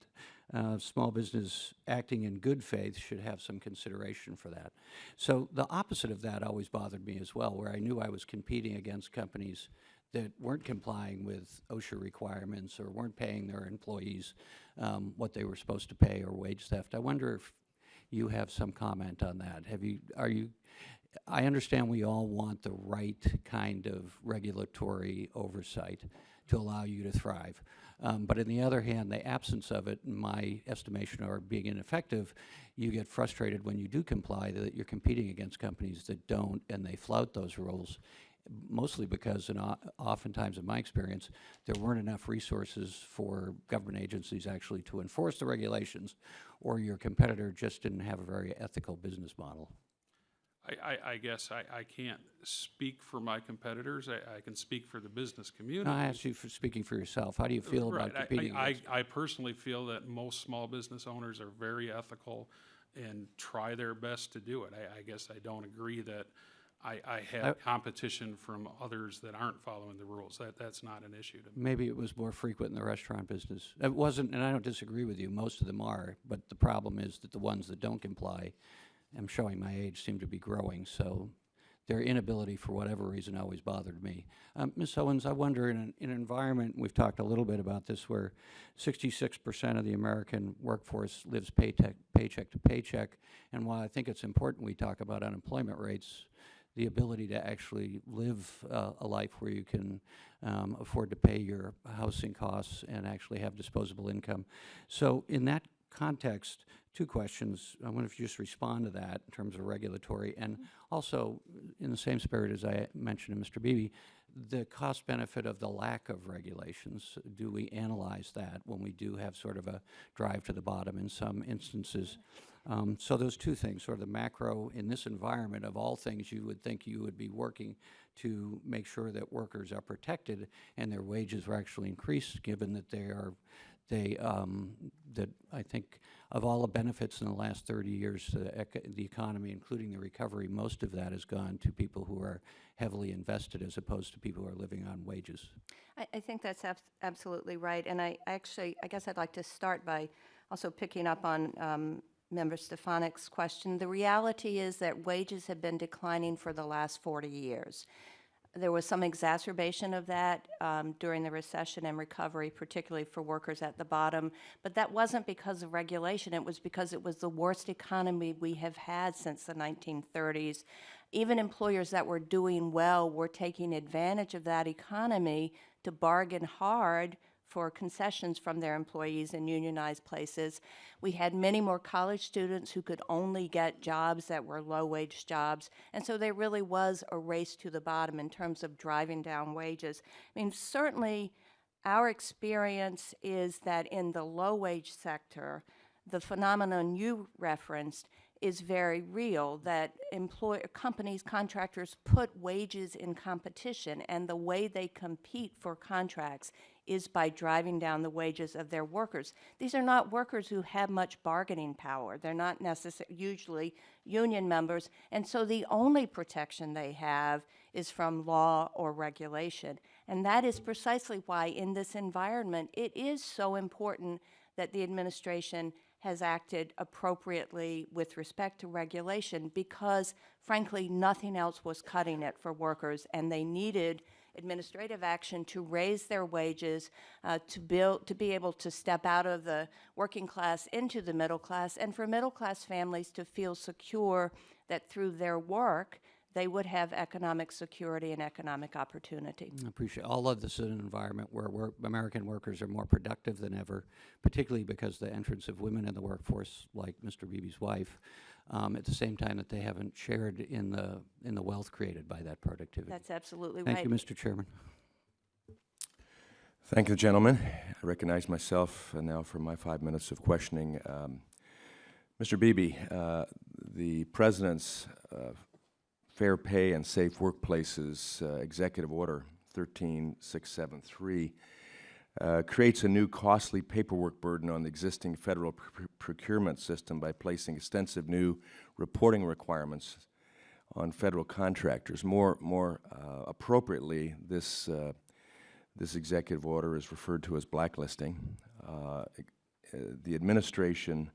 that small business acting in good faith should have some consideration for that. So the opposite of that always bothered me as well, where I knew I was competing against companies that weren't complying with OSHA requirements or weren't paying their employees what they were supposed to pay, or wage theft. I wonder if you have some comment on that. I understand we all want the right kind of regulatory oversight to allow you to thrive. But on the other hand, the absence of it, in my estimation, or being ineffective, you get frustrated when you do comply that you're competing against companies that don't, and they flout those rules, mostly because, and oftentimes in my experience, there weren't enough resources for government agencies actually to enforce the regulations, or your competitor just didn't have a very ethical business model. I guess I can't speak for my competitors. I can speak for the business community. No, I asked you for speaking for yourself. How do you feel about competing against? I personally feel that most small business owners are very ethical and try their best to do it. I guess I don't agree that I have competition from others that aren't following the rules. That's not an issue to me. Maybe it was more frequent in the restaurant business. It wasn't, and I don't disagree with you, most of them are, but the problem is that the ones that don't comply, I'm showing my age, seem to be growing, so their inability for whatever reason always bothered me. Ms. Owens, I wonder, in an environment, we've talked a little bit about this, where 66% of the American workforce lives paycheck to paycheck, and while I think it's important we talk about unemployment rates, the ability to actually live a life where you can afford to pay your housing costs and actually have disposable income. So in that context, two questions. I wonder if you just respond to that in terms of regulatory, and also in the same spirit as I mentioned to Mr. Beebe, the cost benefit of the lack of regulations. Do we analyze that when we do have sort of a drive to the bottom in some instances? So those two things, sort of the macro in this environment, of all things you would think you would be working to make sure that workers are protected and their wages are actually increased, given that that I think of all the benefits in the last 30 years to the economy, including the recovery, most of that has gone to people who are heavily invested as opposed to people who are living on wages. I think that's absolutely right. And I guess I'd like to start by also picking up on Member Stefanik's question. The reality is that wages have been declining for the last 40 years. There was some exacerbation of that during the recession and recovery, particularly for workers at the bottom. But that wasn't because of regulation. It was because it was the worst economy we have had since the 1930s. Even employers that were doing well were taking advantage of that economy to bargain hard for concessions from their employees in unionized places. We had many more college students who could only get jobs that were low-wage jobs, and so there really was a race to the bottom in terms of driving down wages. I mean, certainly our experience is that in the low-wage sector, the phenomenon you referenced is very real, that companies, contractors put wages in competition, and the way they compete for contracts is by driving down the wages of their workers. These are not workers who have much bargaining power. They're not usually union members, and so the only protection they have is from law or regulation. And that is precisely why in this environment, it is so important that the administration has acted appropriately with respect to regulation because, frankly, nothing else was cutting it for workers, and they needed administrative action to raise their wages, to be able to step out of the working class into the middle class, and for middle class families to feel secure that through their work they would have economic security and economic opportunity. I appreciate all of this in an environment where American workers are more productive than ever, particularly because the entrance of women in the workforce, like Mr. Beebe's wife, at the same time that they haven't shared in the wealth created by that productivity. That's absolutely right. Thank you, Mr. Chairman. Thank you, gentlemen. I recognize myself now for my 5 minutes of questioning. Mr. Beebe, the President's Fair Pay and Safe Workplaces Executive Order 13673 creates a new costly paperwork burden on the existing federal procurement system by placing extensive new reporting requirements on federal contractors. More appropriately, this executive order is referred to as blacklisting. The administrative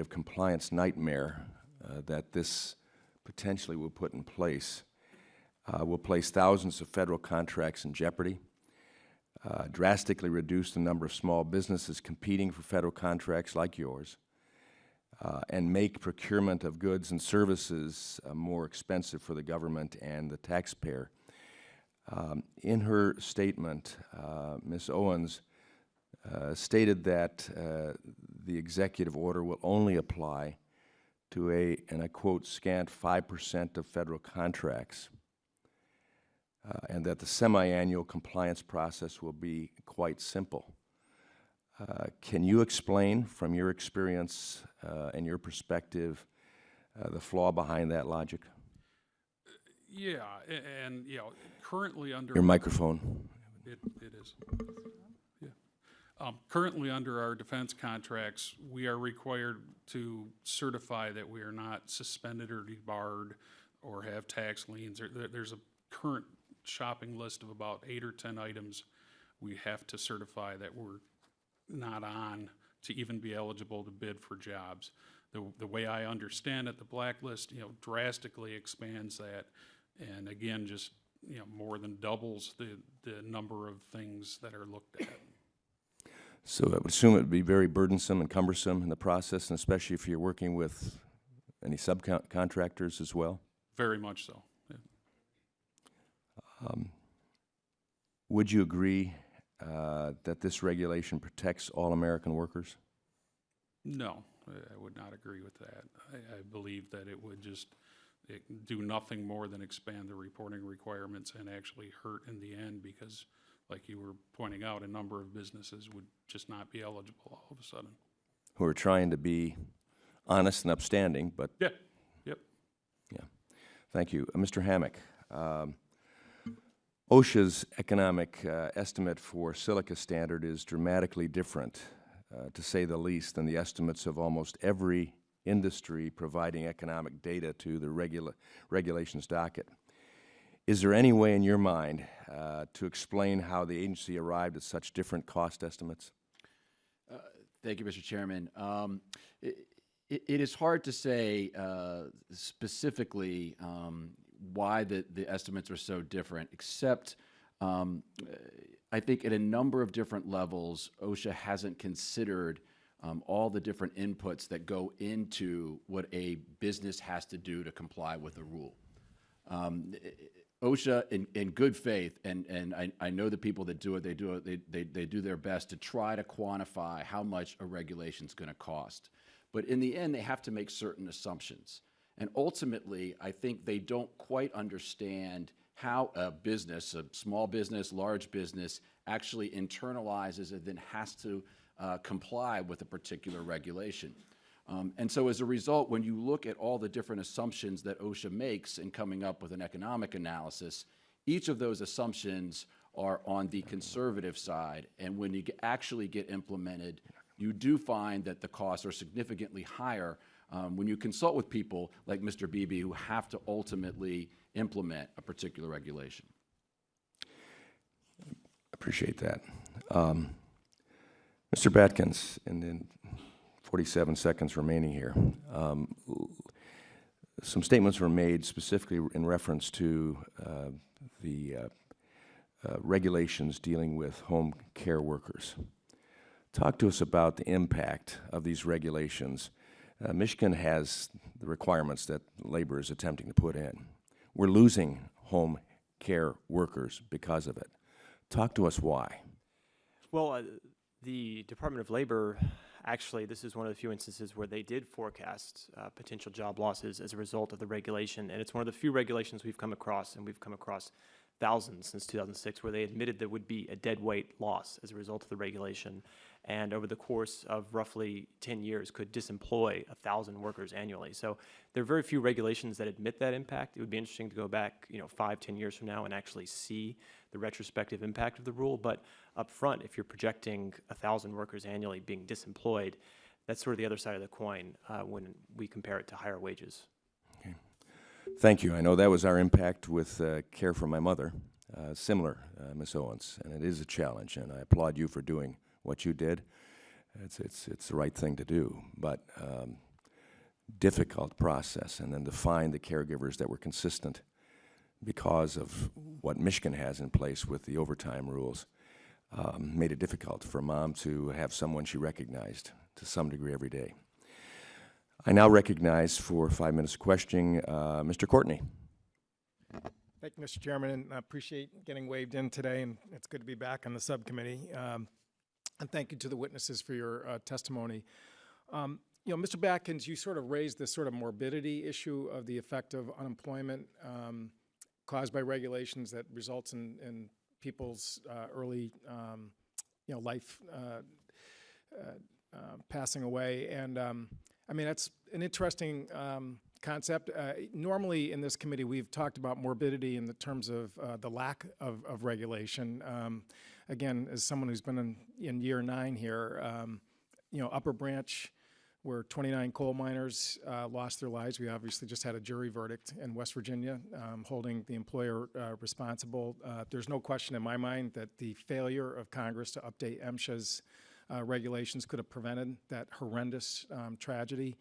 compliance nightmare that this potentially will put in place will place thousands of federal contracts in jeopardy, drastically reduce the number of small businesses competing for federal contracts like yours, and make procurement of goods and services more expensive for the government and the taxpayer. In her statement, Ms. Owens stated that the executive order will only apply to and I quote, scant 5% of federal contracts, and that the semi-annual compliance process will be quite simple. Can you explain from your experience and your perspective the flaw behind that logic? Yeah, and, you know, currently under... Your microphone. It is. Yeah. Currently under our defense contracts, we are required to certify that we are not suspended or debarred or have tax liens. There's a current shopping list of about 8 or 10 items we have to certify that we're not on to even be eligible to bid for jobs. The way I understand it, the blacklist, you know, drastically expands that, and again, just, you know, more than doubles the number of things that are looked at. So I would assume it would be very burdensome and cumbersome in the process, and especially if you're working with any subcontractors as well? Very much so. Yeah. Would you agree that this regulation protects all American workers? No, I would not agree with that. I believe that it would just do nothing more than expand the reporting requirements and actually hurt in the end because, like you were pointing out, a number of businesses would just not be eligible all of a sudden. Who are trying to be honest and upstanding, but... Yeah, yep. Yeah. Thank you. Mr. Hammack, OSHA's economic estimate for silica standard is dramatically different, to say the least, than the estimates of almost every industry providing economic data to the regulations docket. Is there any way in your mind to explain how the agency arrived at such different cost estimates? Thank you, Mr. Chairman. It is hard to say specifically why the estimates are so different, except I think at a number of different levels, OSHA hasn't considered all the different inputs that go into what a business has to do to comply with a rule. OSHA, in good faith, and I know the people that do it, they do their best to try to quantify how much a regulation is going to cost. But in the end, they have to make certain assumptions. And ultimately, I think they don't quite understand how a business, a small business, large business, actually internalizes and then has to comply with a particular regulation. And so as a result, when you look at all the different assumptions that OSHA makes in coming up with an economic analysis, each of those assumptions are on the conservative side. And when you actually get implemented, you do find that the costs are significantly higher when you consult with people like Mr. Beebe who have to ultimately implement a particular regulation. Appreciate that. Mr. Batkins, in the 47 seconds remaining here, some statements were made specifically in reference to the regulations dealing with home care workers. Talk to us about the impact of these regulations. Michigan has the requirements that labor is attempting to put in. We're losing home care workers because of it. Talk to us why. Well, the Department of Labor, actually, this is one of the few instances where they did forecast potential job losses as a result of the regulation, and it's one of the few regulations we've come across, and we've come across thousands since 2006, where they admitted there would be a dead weight loss as a result of the regulation, and over the course of roughly 10 years could disemploy 1,000 workers annually. So there are very few regulations that admit that impact. It would be interesting to go back, 5, 10 years from now and actually see the retrospective impact of the rule. But up front, if you're projecting 1,000 workers annually being disemployed, that's sort of the other side of the coin when we compare it to higher wages. Okay. Thank you. I know that was our impact with care for my mother, similar, Ms. Owens, and it is a challenge, and I applaud you for doing what you did. It's the right thing to do, but difficult process, and then to find the caregivers that were consistent because of what Michigan has in place with the overtime rules made it difficult for Mom to have someone she recognized to some degree every day. I now recognize for 5 minutes of questioning Mr. Courtney. Thank you, Mr. Chairman, and I appreciate getting waved in today, and it's good to be back on the subcommittee. And thank you to the witnesses for your testimony. Mr. Batkins, you sort of raised this sort of morbidity issue of the effect of unemployment caused by regulations that results in people's early, life passing away. And I mean, that's an interesting concept. Normally in this committee, we've talked about morbidity in the terms of the lack of regulation. Again, as someone who's been in year 9 here, Upper Branch, where 29 coal miners lost their lives. We obviously just had a jury verdict in West Virginia holding the employer responsible. There's no question in my mind that the failure of Congress to update MSHA's regulations could have prevented that horrendous tragedy.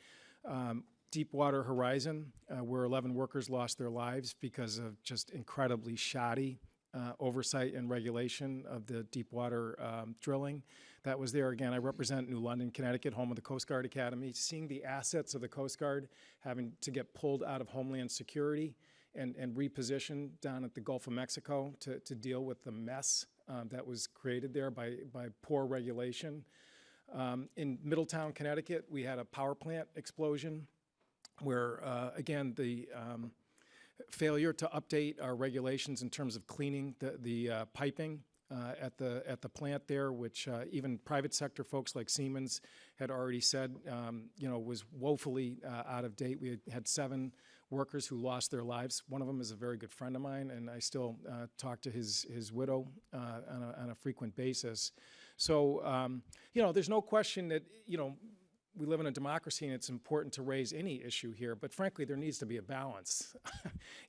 Deepwater Horizon, where 11 workers lost their lives because of just incredibly shoddy oversight and regulation of the Deepwater drilling. That was there. Again, I represent New London, Connecticut, home of the Coast Guard Academy. Seeing the assets of the Coast Guard having to get pulled out of Homeland Security and repositioned down at the Gulf of Mexico to deal with the mess that was created there by poor regulation. In Middletown, Connecticut, we had a power plant explosion where, again, the failure to update our regulations in terms of cleaning the piping at the plant there, which even private sector folks like Siemens had already said, was woefully out of date. We had 7 workers who lost their lives. One of them is a very good friend of mine, and I still talk to his widow on a frequent basis. So, there's no question that, we live in a democracy and it's important to raise any issue here, but frankly, there needs to be a balance.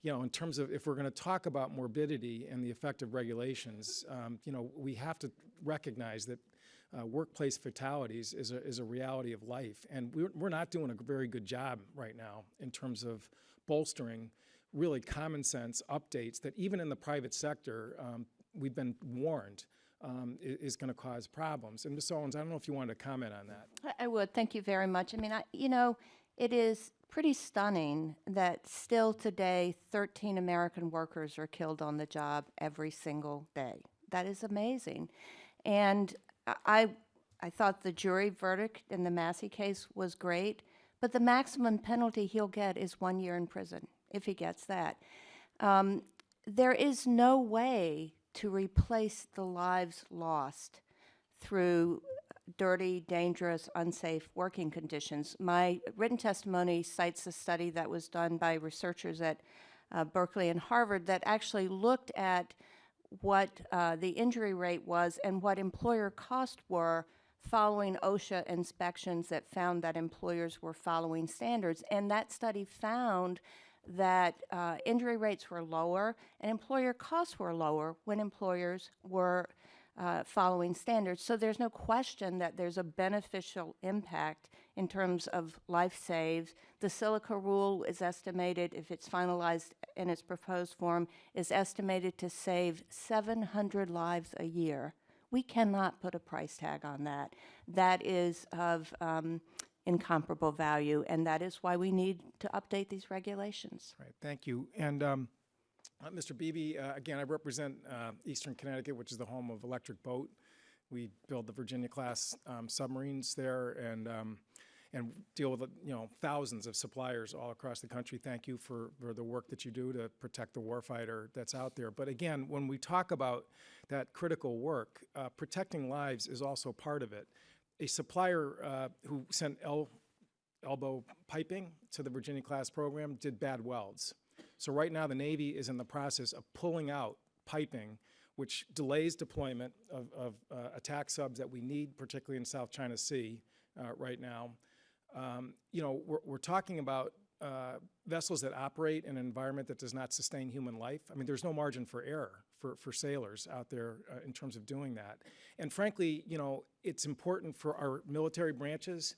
In terms of if we're going to talk about morbidity and the effect of regulations, we have to recognize that workplace fatalities is a reality of life. And we're not doing a very good job right now in terms of bolstering really common sense updates that even in the private sector, we've been warned is going to cause problems. And Ms. Owens, I don't know if you wanted to comment on that. I would. Thank you very much. I mean, it is pretty stunning that still today 13 American workers are killed on the job every single day. That is amazing. And I thought the jury verdict in the Massey case was great, but the maximum penalty he'll get is 1 year in prison, if he gets that. There is no way to replace the lives lost through dirty, dangerous, unsafe working conditions. My written testimony cites a study that was done by researchers at Berkeley and Harvard that actually looked at what the injury rate was and what employer costs were following OSHA inspections that found that employers were following standards. And that study found that injury rates were lower and employer costs were lower when employers were following standards. So there's no question that there's a beneficial impact in terms of life saves. The silica rule is estimated, if it's finalized in its proposed form, is estimated to save 700 lives a year. We cannot put a price tag on that. That is of incomparable value, and that is why we need to update these regulations. Right, thank you. And Mr. Beebe, again, I represent Eastern Connecticut, which is the home of Electric Boat. We build the Virginia-class submarines there and deal with thousands of suppliers all across the country. Thank you for the work that you do to protect the warfighter that's out there. But again, when we talk about that critical work, protecting lives is also part of it. A supplier who sent elbow piping to the Virginia-class program did bad welds. So right now the Navy is in the process of pulling out piping, which delays deployment of attack subs that we need, particularly in South China Sea right now. We're talking about vessels that operate in an environment that does not sustain human life. I mean, there's no margin for error for sailors out there in terms of doing that. And frankly, it's important for our military branches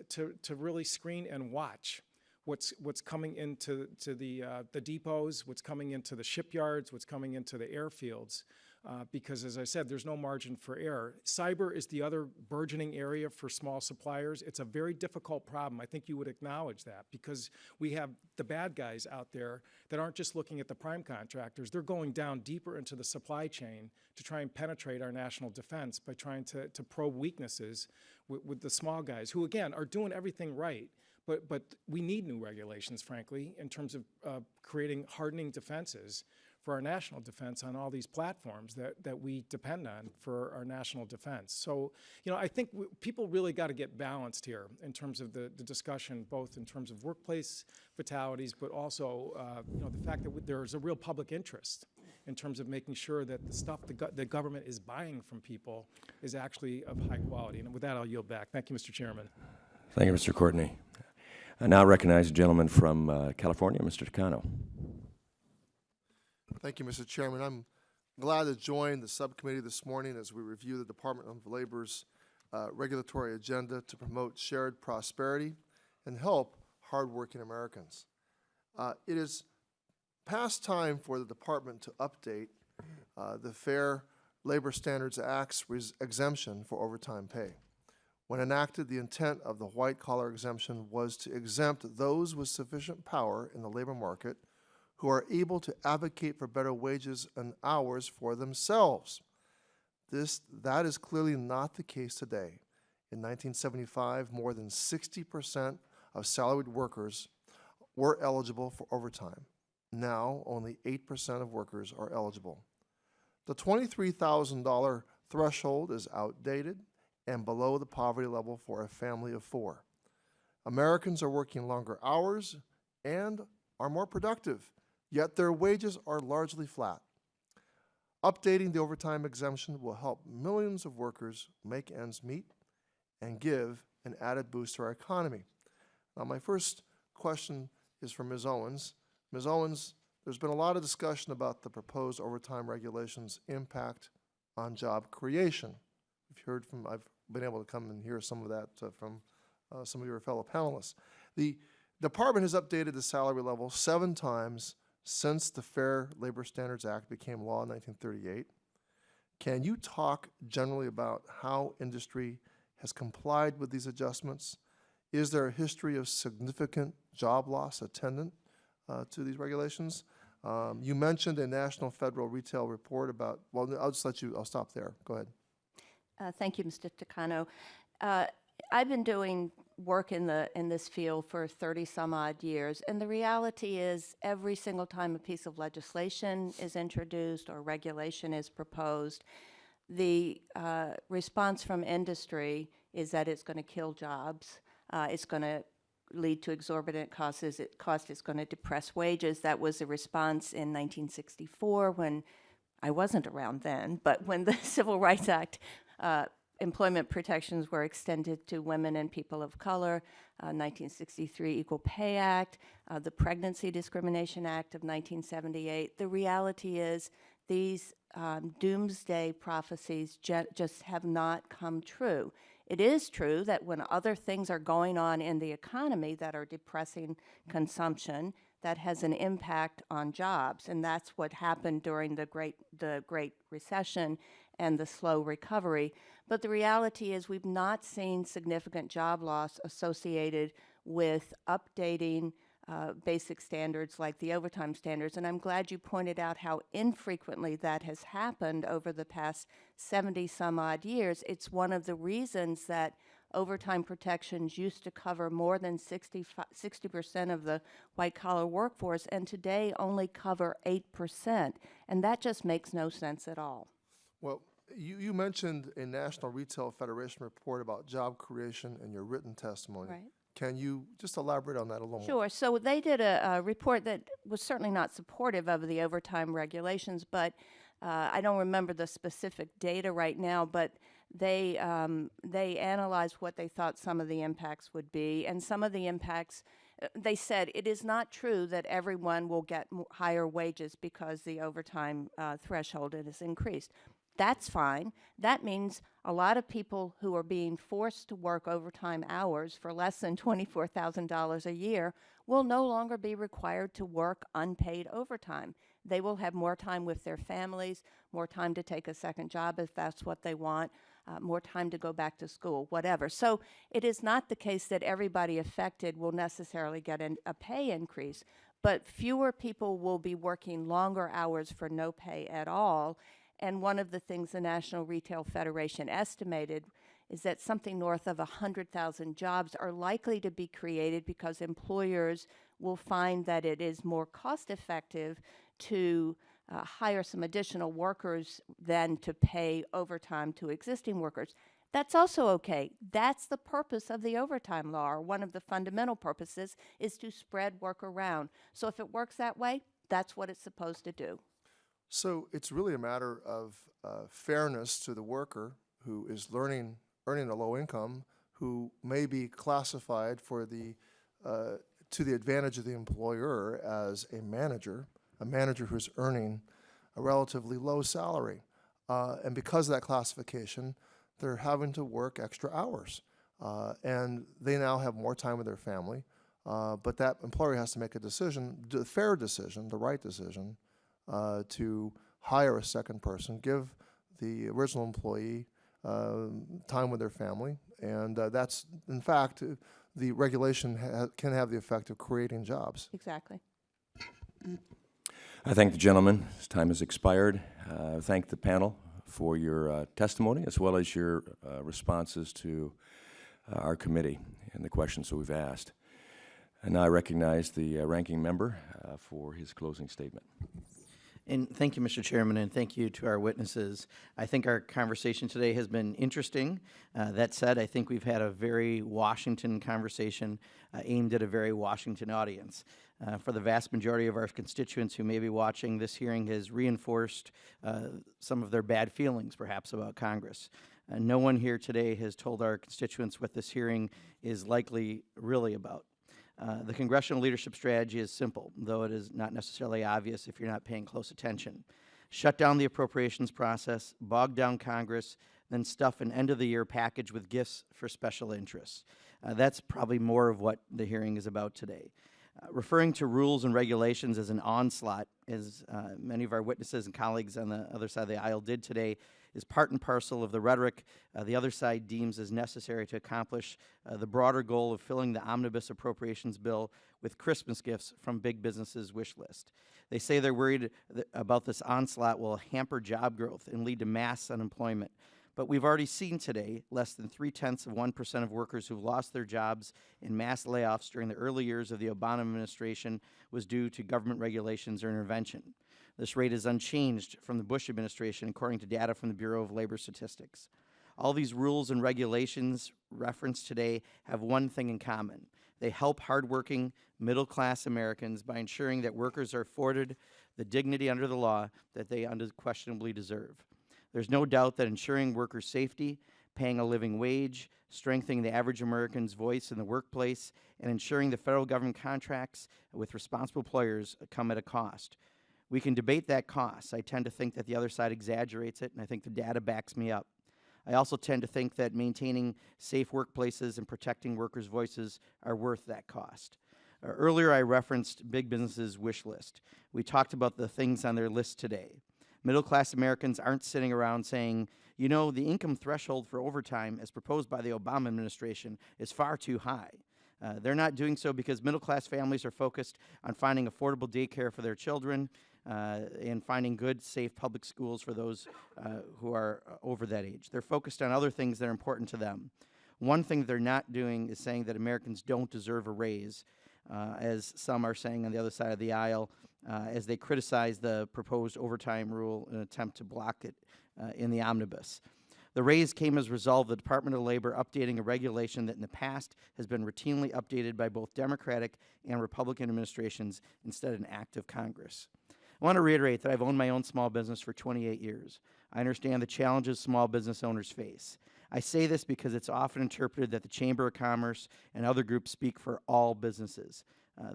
to really screen and watch what's coming into the depots, what's coming into the shipyards, what's coming into the airfields. Because, as I said, there's no margin for error. Cyber is the other burgeoning area for small suppliers. It's a very difficult problem. I think you would acknowledge that, because we have the bad guys out there that aren't just looking at the prime contractors. They're going down deeper into the supply chain to try and penetrate our national defense by trying to probe weaknesses with the small guys who, again, are doing everything right. But we need new regulations, frankly, in terms of creating hardening defenses for our national defense on all these platforms that we depend on for our national defense. So, I think people really got to get balanced here in terms of the discussion, both in terms of workplace fatalities, but also, the fact that there's a real public interest in terms of making sure that the stuff the government is buying from people is actually of high quality. And with that, I'll yield back. Thank you, Mr. Chairman. Thank you, Mr. Courtney. I now recognize a gentleman from California, Mr. Takano. Thank you, Mr. Chairman. I'm glad to join the subcommittee this morning as we review the Department of Labor's regulatory agenda to promote shared prosperity and help hardworking Americans. It is past time for the department to update the Fair Labor Standards Act's exemption for overtime pay. When enacted, the intent of the white-collar exemption was to exempt those with sufficient power in the labor market who are able to advocate for better wages and hours for themselves. That is clearly not the case today. In 1975, more than 60% of salaried workers were eligible for overtime. Now, only 8% of workers are eligible. The $23,000 threshold is outdated and below the poverty level for a family of 4. Americans are working longer hours and are more productive, yet their wages are largely flat. Updating the overtime exemption will help millions of workers make ends meet and give an added boost to our economy. Now, my first question is for Ms. Owens. Ms. Owens, there's been a lot of discussion about the proposed overtime regulations' impact on job creation. I've been able to come and hear some of that from some of your fellow panelists. The department has updated the salary level 7 times since the Fair Labor Standards Act became law in 1938. Can you talk generally about how industry has complied with these adjustments? Is there a history of significant job loss attendant to these regulations? You mentioned a National Federal Retail report about, well, I'll stop there. Go ahead. Thank you, Mr. Takano. I've been doing work in this field for 30-some-odd years, and the reality is every single time a piece of legislation is introduced or regulation is proposed, the response from industry is that it's going to kill jobs, it's going to lead to exorbitant costs, it's going to depress wages. That was the response in 1964 when I wasn't around then, but when the Civil Rights Act employment protections were extended to women and people of color, 1963 Equal Pay Act, the Pregnancy Discrimination Act of 1978. The reality is these doomsday prophecies just have not come true. It is true that when other things are going on in the economy that are depressing consumption, that has an impact on jobs, and that's what happened during the Great Recession and the slow recovery. But the reality is we've not seen significant job loss associated with updating basic standards like the overtime standards, and I'm glad you pointed out how infrequently that has happened over the past 70 some odd years. It's one of the reasons that overtime protections used to cover more than 60% of the white-collar workforce, and today only cover 8%, and that just makes no sense at all. Well, you mentioned a National Retail Federation report about job creation in your written testimony. Right. Can you just elaborate on that a little more? Sure. So they did a report that was certainly not supportive of the overtime regulations, but I don't remember the specific data right now, but they analyzed what they thought some of the impacts would be, and some of the impacts, they said it is not true that everyone will get higher wages because the overtime threshold is increased. That's fine. That means a lot of people who are being forced to work overtime hours for less than $24,000 a year will no longer be required to work unpaid overtime. They will have more time with their families, more time to take a second job if that's what they want, more time to go back to school, whatever. So it is not the case that everybody affected will necessarily get a pay increase, but fewer people will be working longer hours for no pay at all. And one of the things the National Retail Federation estimated is that something north of 100,000 jobs are likely to be created because employers will find that it is more cost-effective to hire some additional workers than to pay overtime to existing workers. That's also okay. That's the purpose of the overtime law, or one of the fundamental purposes is to spread work around. So if it works that way, that's what it's supposed to do. So it's really a matter of fairness to the worker who is earning a low income, who may be classified for to the advantage of the employer as a manager who's earning a relatively low salary. And because of that classification, they're having to work extra hours. And they now have more time with their family. But that employer has to make a decision, the fair decision, the right decision, to hire a second person, give the original employee time with their family, and that's, in fact, the regulation can have the effect of creating jobs. Exactly. I thank the gentleman. His time has expired. Thank the panel for your testimony as well as your responses to our committee and the questions that we've asked. And now I recognize the ranking member for his closing statement. And thank you, Mr. Chairman, and thank you to our witnesses. I think our conversation today has been interesting. That said, I think we've had a very Washington conversation aimed at a very Washington audience. For the vast majority of our constituents who may be watching, this hearing has reinforced some of their bad feelings, perhaps, about Congress. No one here today has told our constituents what this hearing is likely really about. The congressional leadership strategy is simple, though it is not necessarily obvious if you're not paying close attention. Shut down the appropriations process, bog down Congress, then stuff an end-of-the-year package with gifts for special interests. That's probably more of what the hearing is about today. Referring to rules and regulations as an onslaught, as many of our witnesses and colleagues on the other side of the aisle did today, is part and parcel of the rhetoric the other side deems as necessary to accomplish the broader goal of filling the omnibus appropriations bill with Christmas gifts from big businesses' wish list. They say they're worried about this onslaught will hamper job growth and lead to mass unemployment. But we've already seen today less than 0.3% of workers who've lost their jobs in mass layoffs during the early years of the Obama administration was due to government regulations or intervention. This rate is unchanged from the Bush administration, according to data from the Bureau of Labor Statistics. All these rules and regulations referenced today have one thing in common. They help hardworking, middle-class Americans by ensuring that workers are afforded the dignity under the law that they unquestionably deserve. There's no doubt that ensuring worker safety, paying a living wage, strengthening the average American's voice in the workplace, and ensuring the federal government contracts with responsible employers come at a cost. We can debate that cost. I tend to think that the other side exaggerates it, and I think the data backs me up. I also tend to think that maintaining safe workplaces and protecting workers' voices are worth that cost. Earlier, I referenced big businesses' wish list. We talked about the things on their list today. Middle-class Americans aren't sitting around saying, you know, the income threshold for overtime as proposed by the Obama administration is far too high. They're not doing so because middle-class families are focused on finding affordable daycare for their children and finding good, safe public schools for those who are over that age. They're focused on other things that are important to them. One thing they're not doing is saying that Americans don't deserve a raise, as some are saying on the other side of the aisle, as they criticize the proposed overtime rule in an attempt to block it in the omnibus. The raise came as a result of the Department of Labor updating a regulation that in the past has been routinely updated by both Democratic and Republican administrations instead of an act of Congress. I want to reiterate that I've owned my own small business for 28 years. I understand the challenges small business owners face. I say this because it's often interpreted that the Chamber of Commerce and other groups speak for all businesses.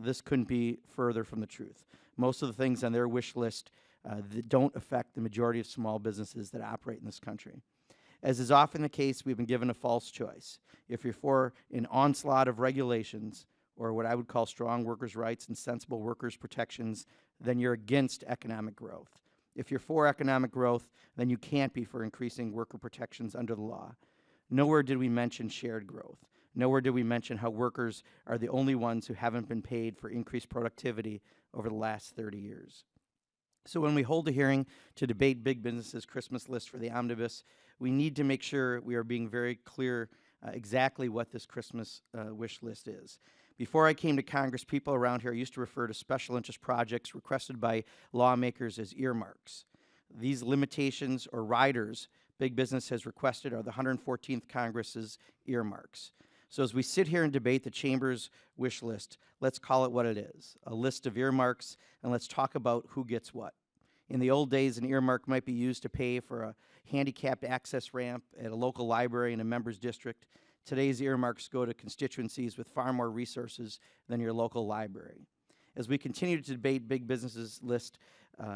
This couldn't be further from the truth. Most of the things on their wish list that don't affect the majority of small businesses that operate in this country. As is often the case, we've been given a false choice. If you're for an onslaught of regulations, or what I would call strong workers' rights and sensible workers' protections, then you're against economic growth. If you're for economic growth, then you can't be for increasing worker protections under the law. Nowhere did we mention shared growth. Nowhere did we mention how workers are the only ones who haven't been paid for increased productivity over the last 30 years. So when we hold a hearing to debate big businesses' Christmas list for the omnibus, we need to make sure we are being very clear exactly what this Christmas wish list is. Before I came to Congress, people around here used to refer to special interest projects requested by lawmakers as earmarks. These limitations or riders big business has requested are the 114th Congress's earmarks. So as we sit here and debate the Chamber's wish list, let's call it what it is, a list of earmarks, and let's talk about who gets what. In the old days, an earmark might be used to pay for a handicapped access ramp at a local library in a member's district. Today's earmarks go to constituencies with far more resources than your local library. As we continue to debate big businesses list,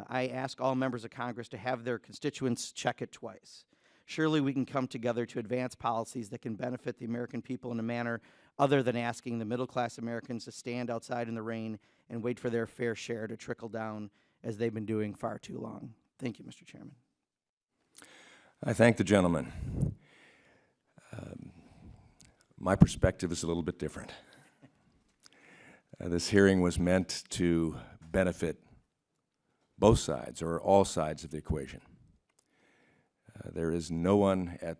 I ask all members of Congress to have their constituents check it twice. Surely we can come together to advance policies that can benefit the American people in a manner other than asking the middle-class Americans to stand outside in the rain and wait for their fair share to trickle down as they've been doing far too long. Thank you, Mr. Chairman. I thank the gentleman. My perspective is a little bit different. This hearing was meant to benefit both sides or all sides of the equation. There is no one at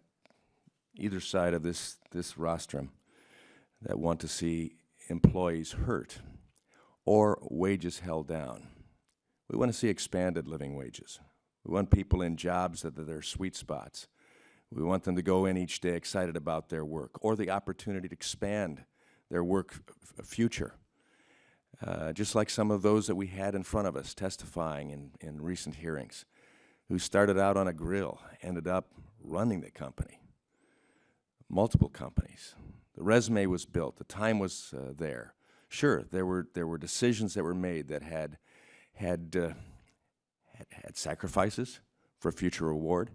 either side of this rostrum that want to see employees hurt or wages held down. We want to see expanded living wages. We want people in jobs that are their sweet spots. We want them to go in each day excited about their work or the opportunity to expand their work future. Just like some of those that we had in front of us testifying in recent hearings, who started out on a grill, ended up running the company, multiple companies. The resume was built, the time was there. Sure, there were decisions that were made that had sacrifices for future reward,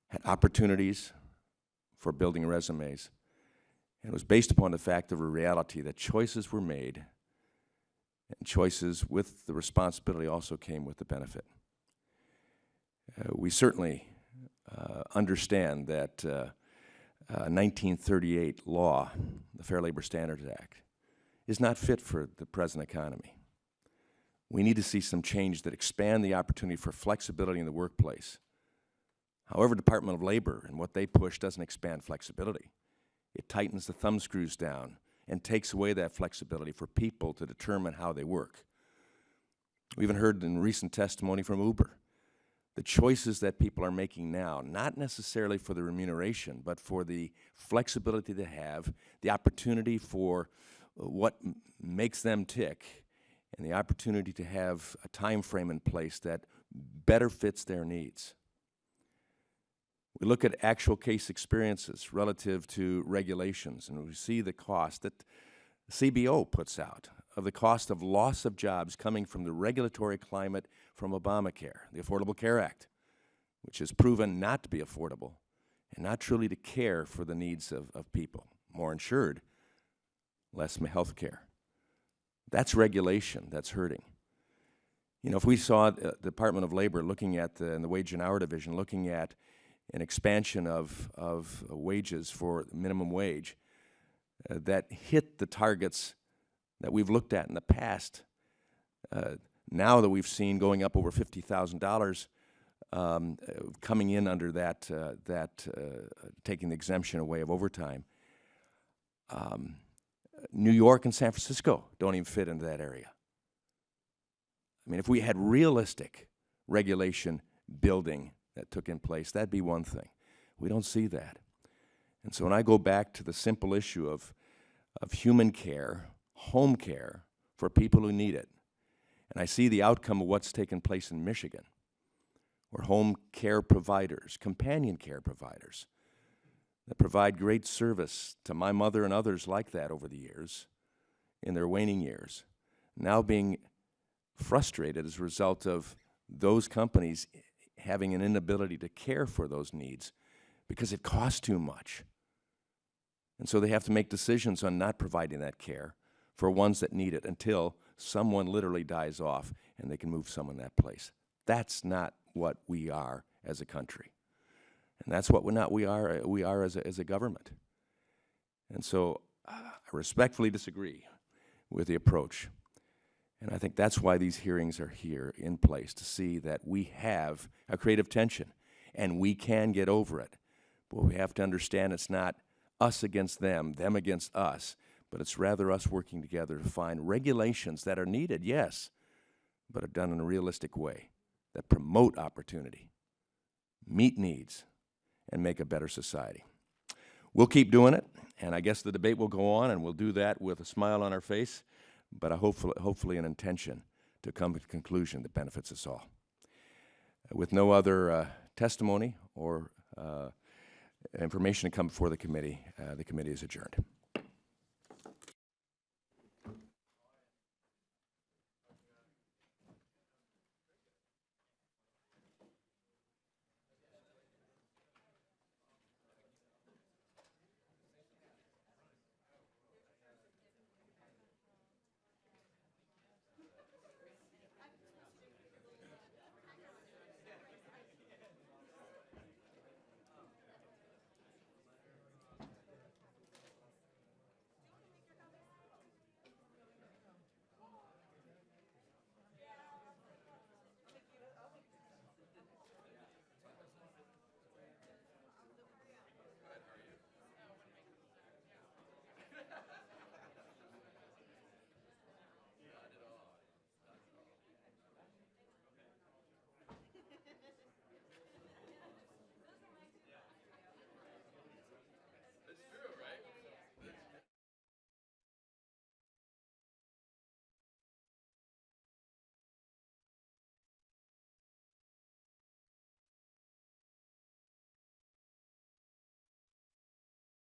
had opportunities for building resumes, and it was based upon the fact of a reality that choices were made, and choices with the responsibility also came with the benefit. We certainly understand that 1938 law, the Fair Labor Standards Act, is not fit for the present economy. We need to see some change that expand the opportunity for flexibility in the workplace. However, Department of Labor and what they push doesn't expand flexibility. It tightens the thumb screws down and takes away that flexibility for people to determine how they work. We even heard in recent testimony from Uber, the choices that people are making now, not necessarily for the remuneration, but for the flexibility to have, the opportunity for what makes them tick, and the opportunity to have a time frame in place that better fits their needs. We look at actual case experiences relative to regulations, and we see the cost that CBO puts out of the cost of loss of jobs coming from the regulatory climate from Obamacare, the Affordable Care Act, which has proven not to be affordable and not truly to care for the needs of people. More insured, less health care. That's regulation that's hurting. You know, if we saw the Department of Labor looking at, in the Wage and Hour Division, looking at an expansion of wages for minimum wage that hit the targets that we've looked at in the past, now that we've seen going up over $50,000, coming in under that, taking the exemption away of overtime. New York and San Francisco don't even fit into that area. I mean, if we had realistic regulation building that took in place, that'd be one thing. We don't see that. And so when I go back to the simple issue of human care, home care for people who need it, and I see the outcome of what's taken place in Michigan, where home care providers, companion care providers, that provide great service to my mother and others like that over the years, in their waning years, now being frustrated as a result of those companies having an inability to care for those needs because it costs too much. And so they have to make decisions on not providing that care for ones that need it until someone literally dies off and they can move someone that place. That's not what we are as a country. And that's what we are as a government. And so I respectfully disagree with the approach. And I think that's why these hearings are here in place, to see that we have a creative tension and we can get over it. But we have to understand it's not us against them against us, but it's rather us working together to find regulations that are needed, yes, but are done in a realistic way that promote opportunity, meet needs, and make a better society. We'll keep doing it, and I guess the debate will go on, and we'll do that with a smile on our face, but hopefully an intention to come to a conclusion that benefits us all. With no other testimony or information to come before the committee is adjourned.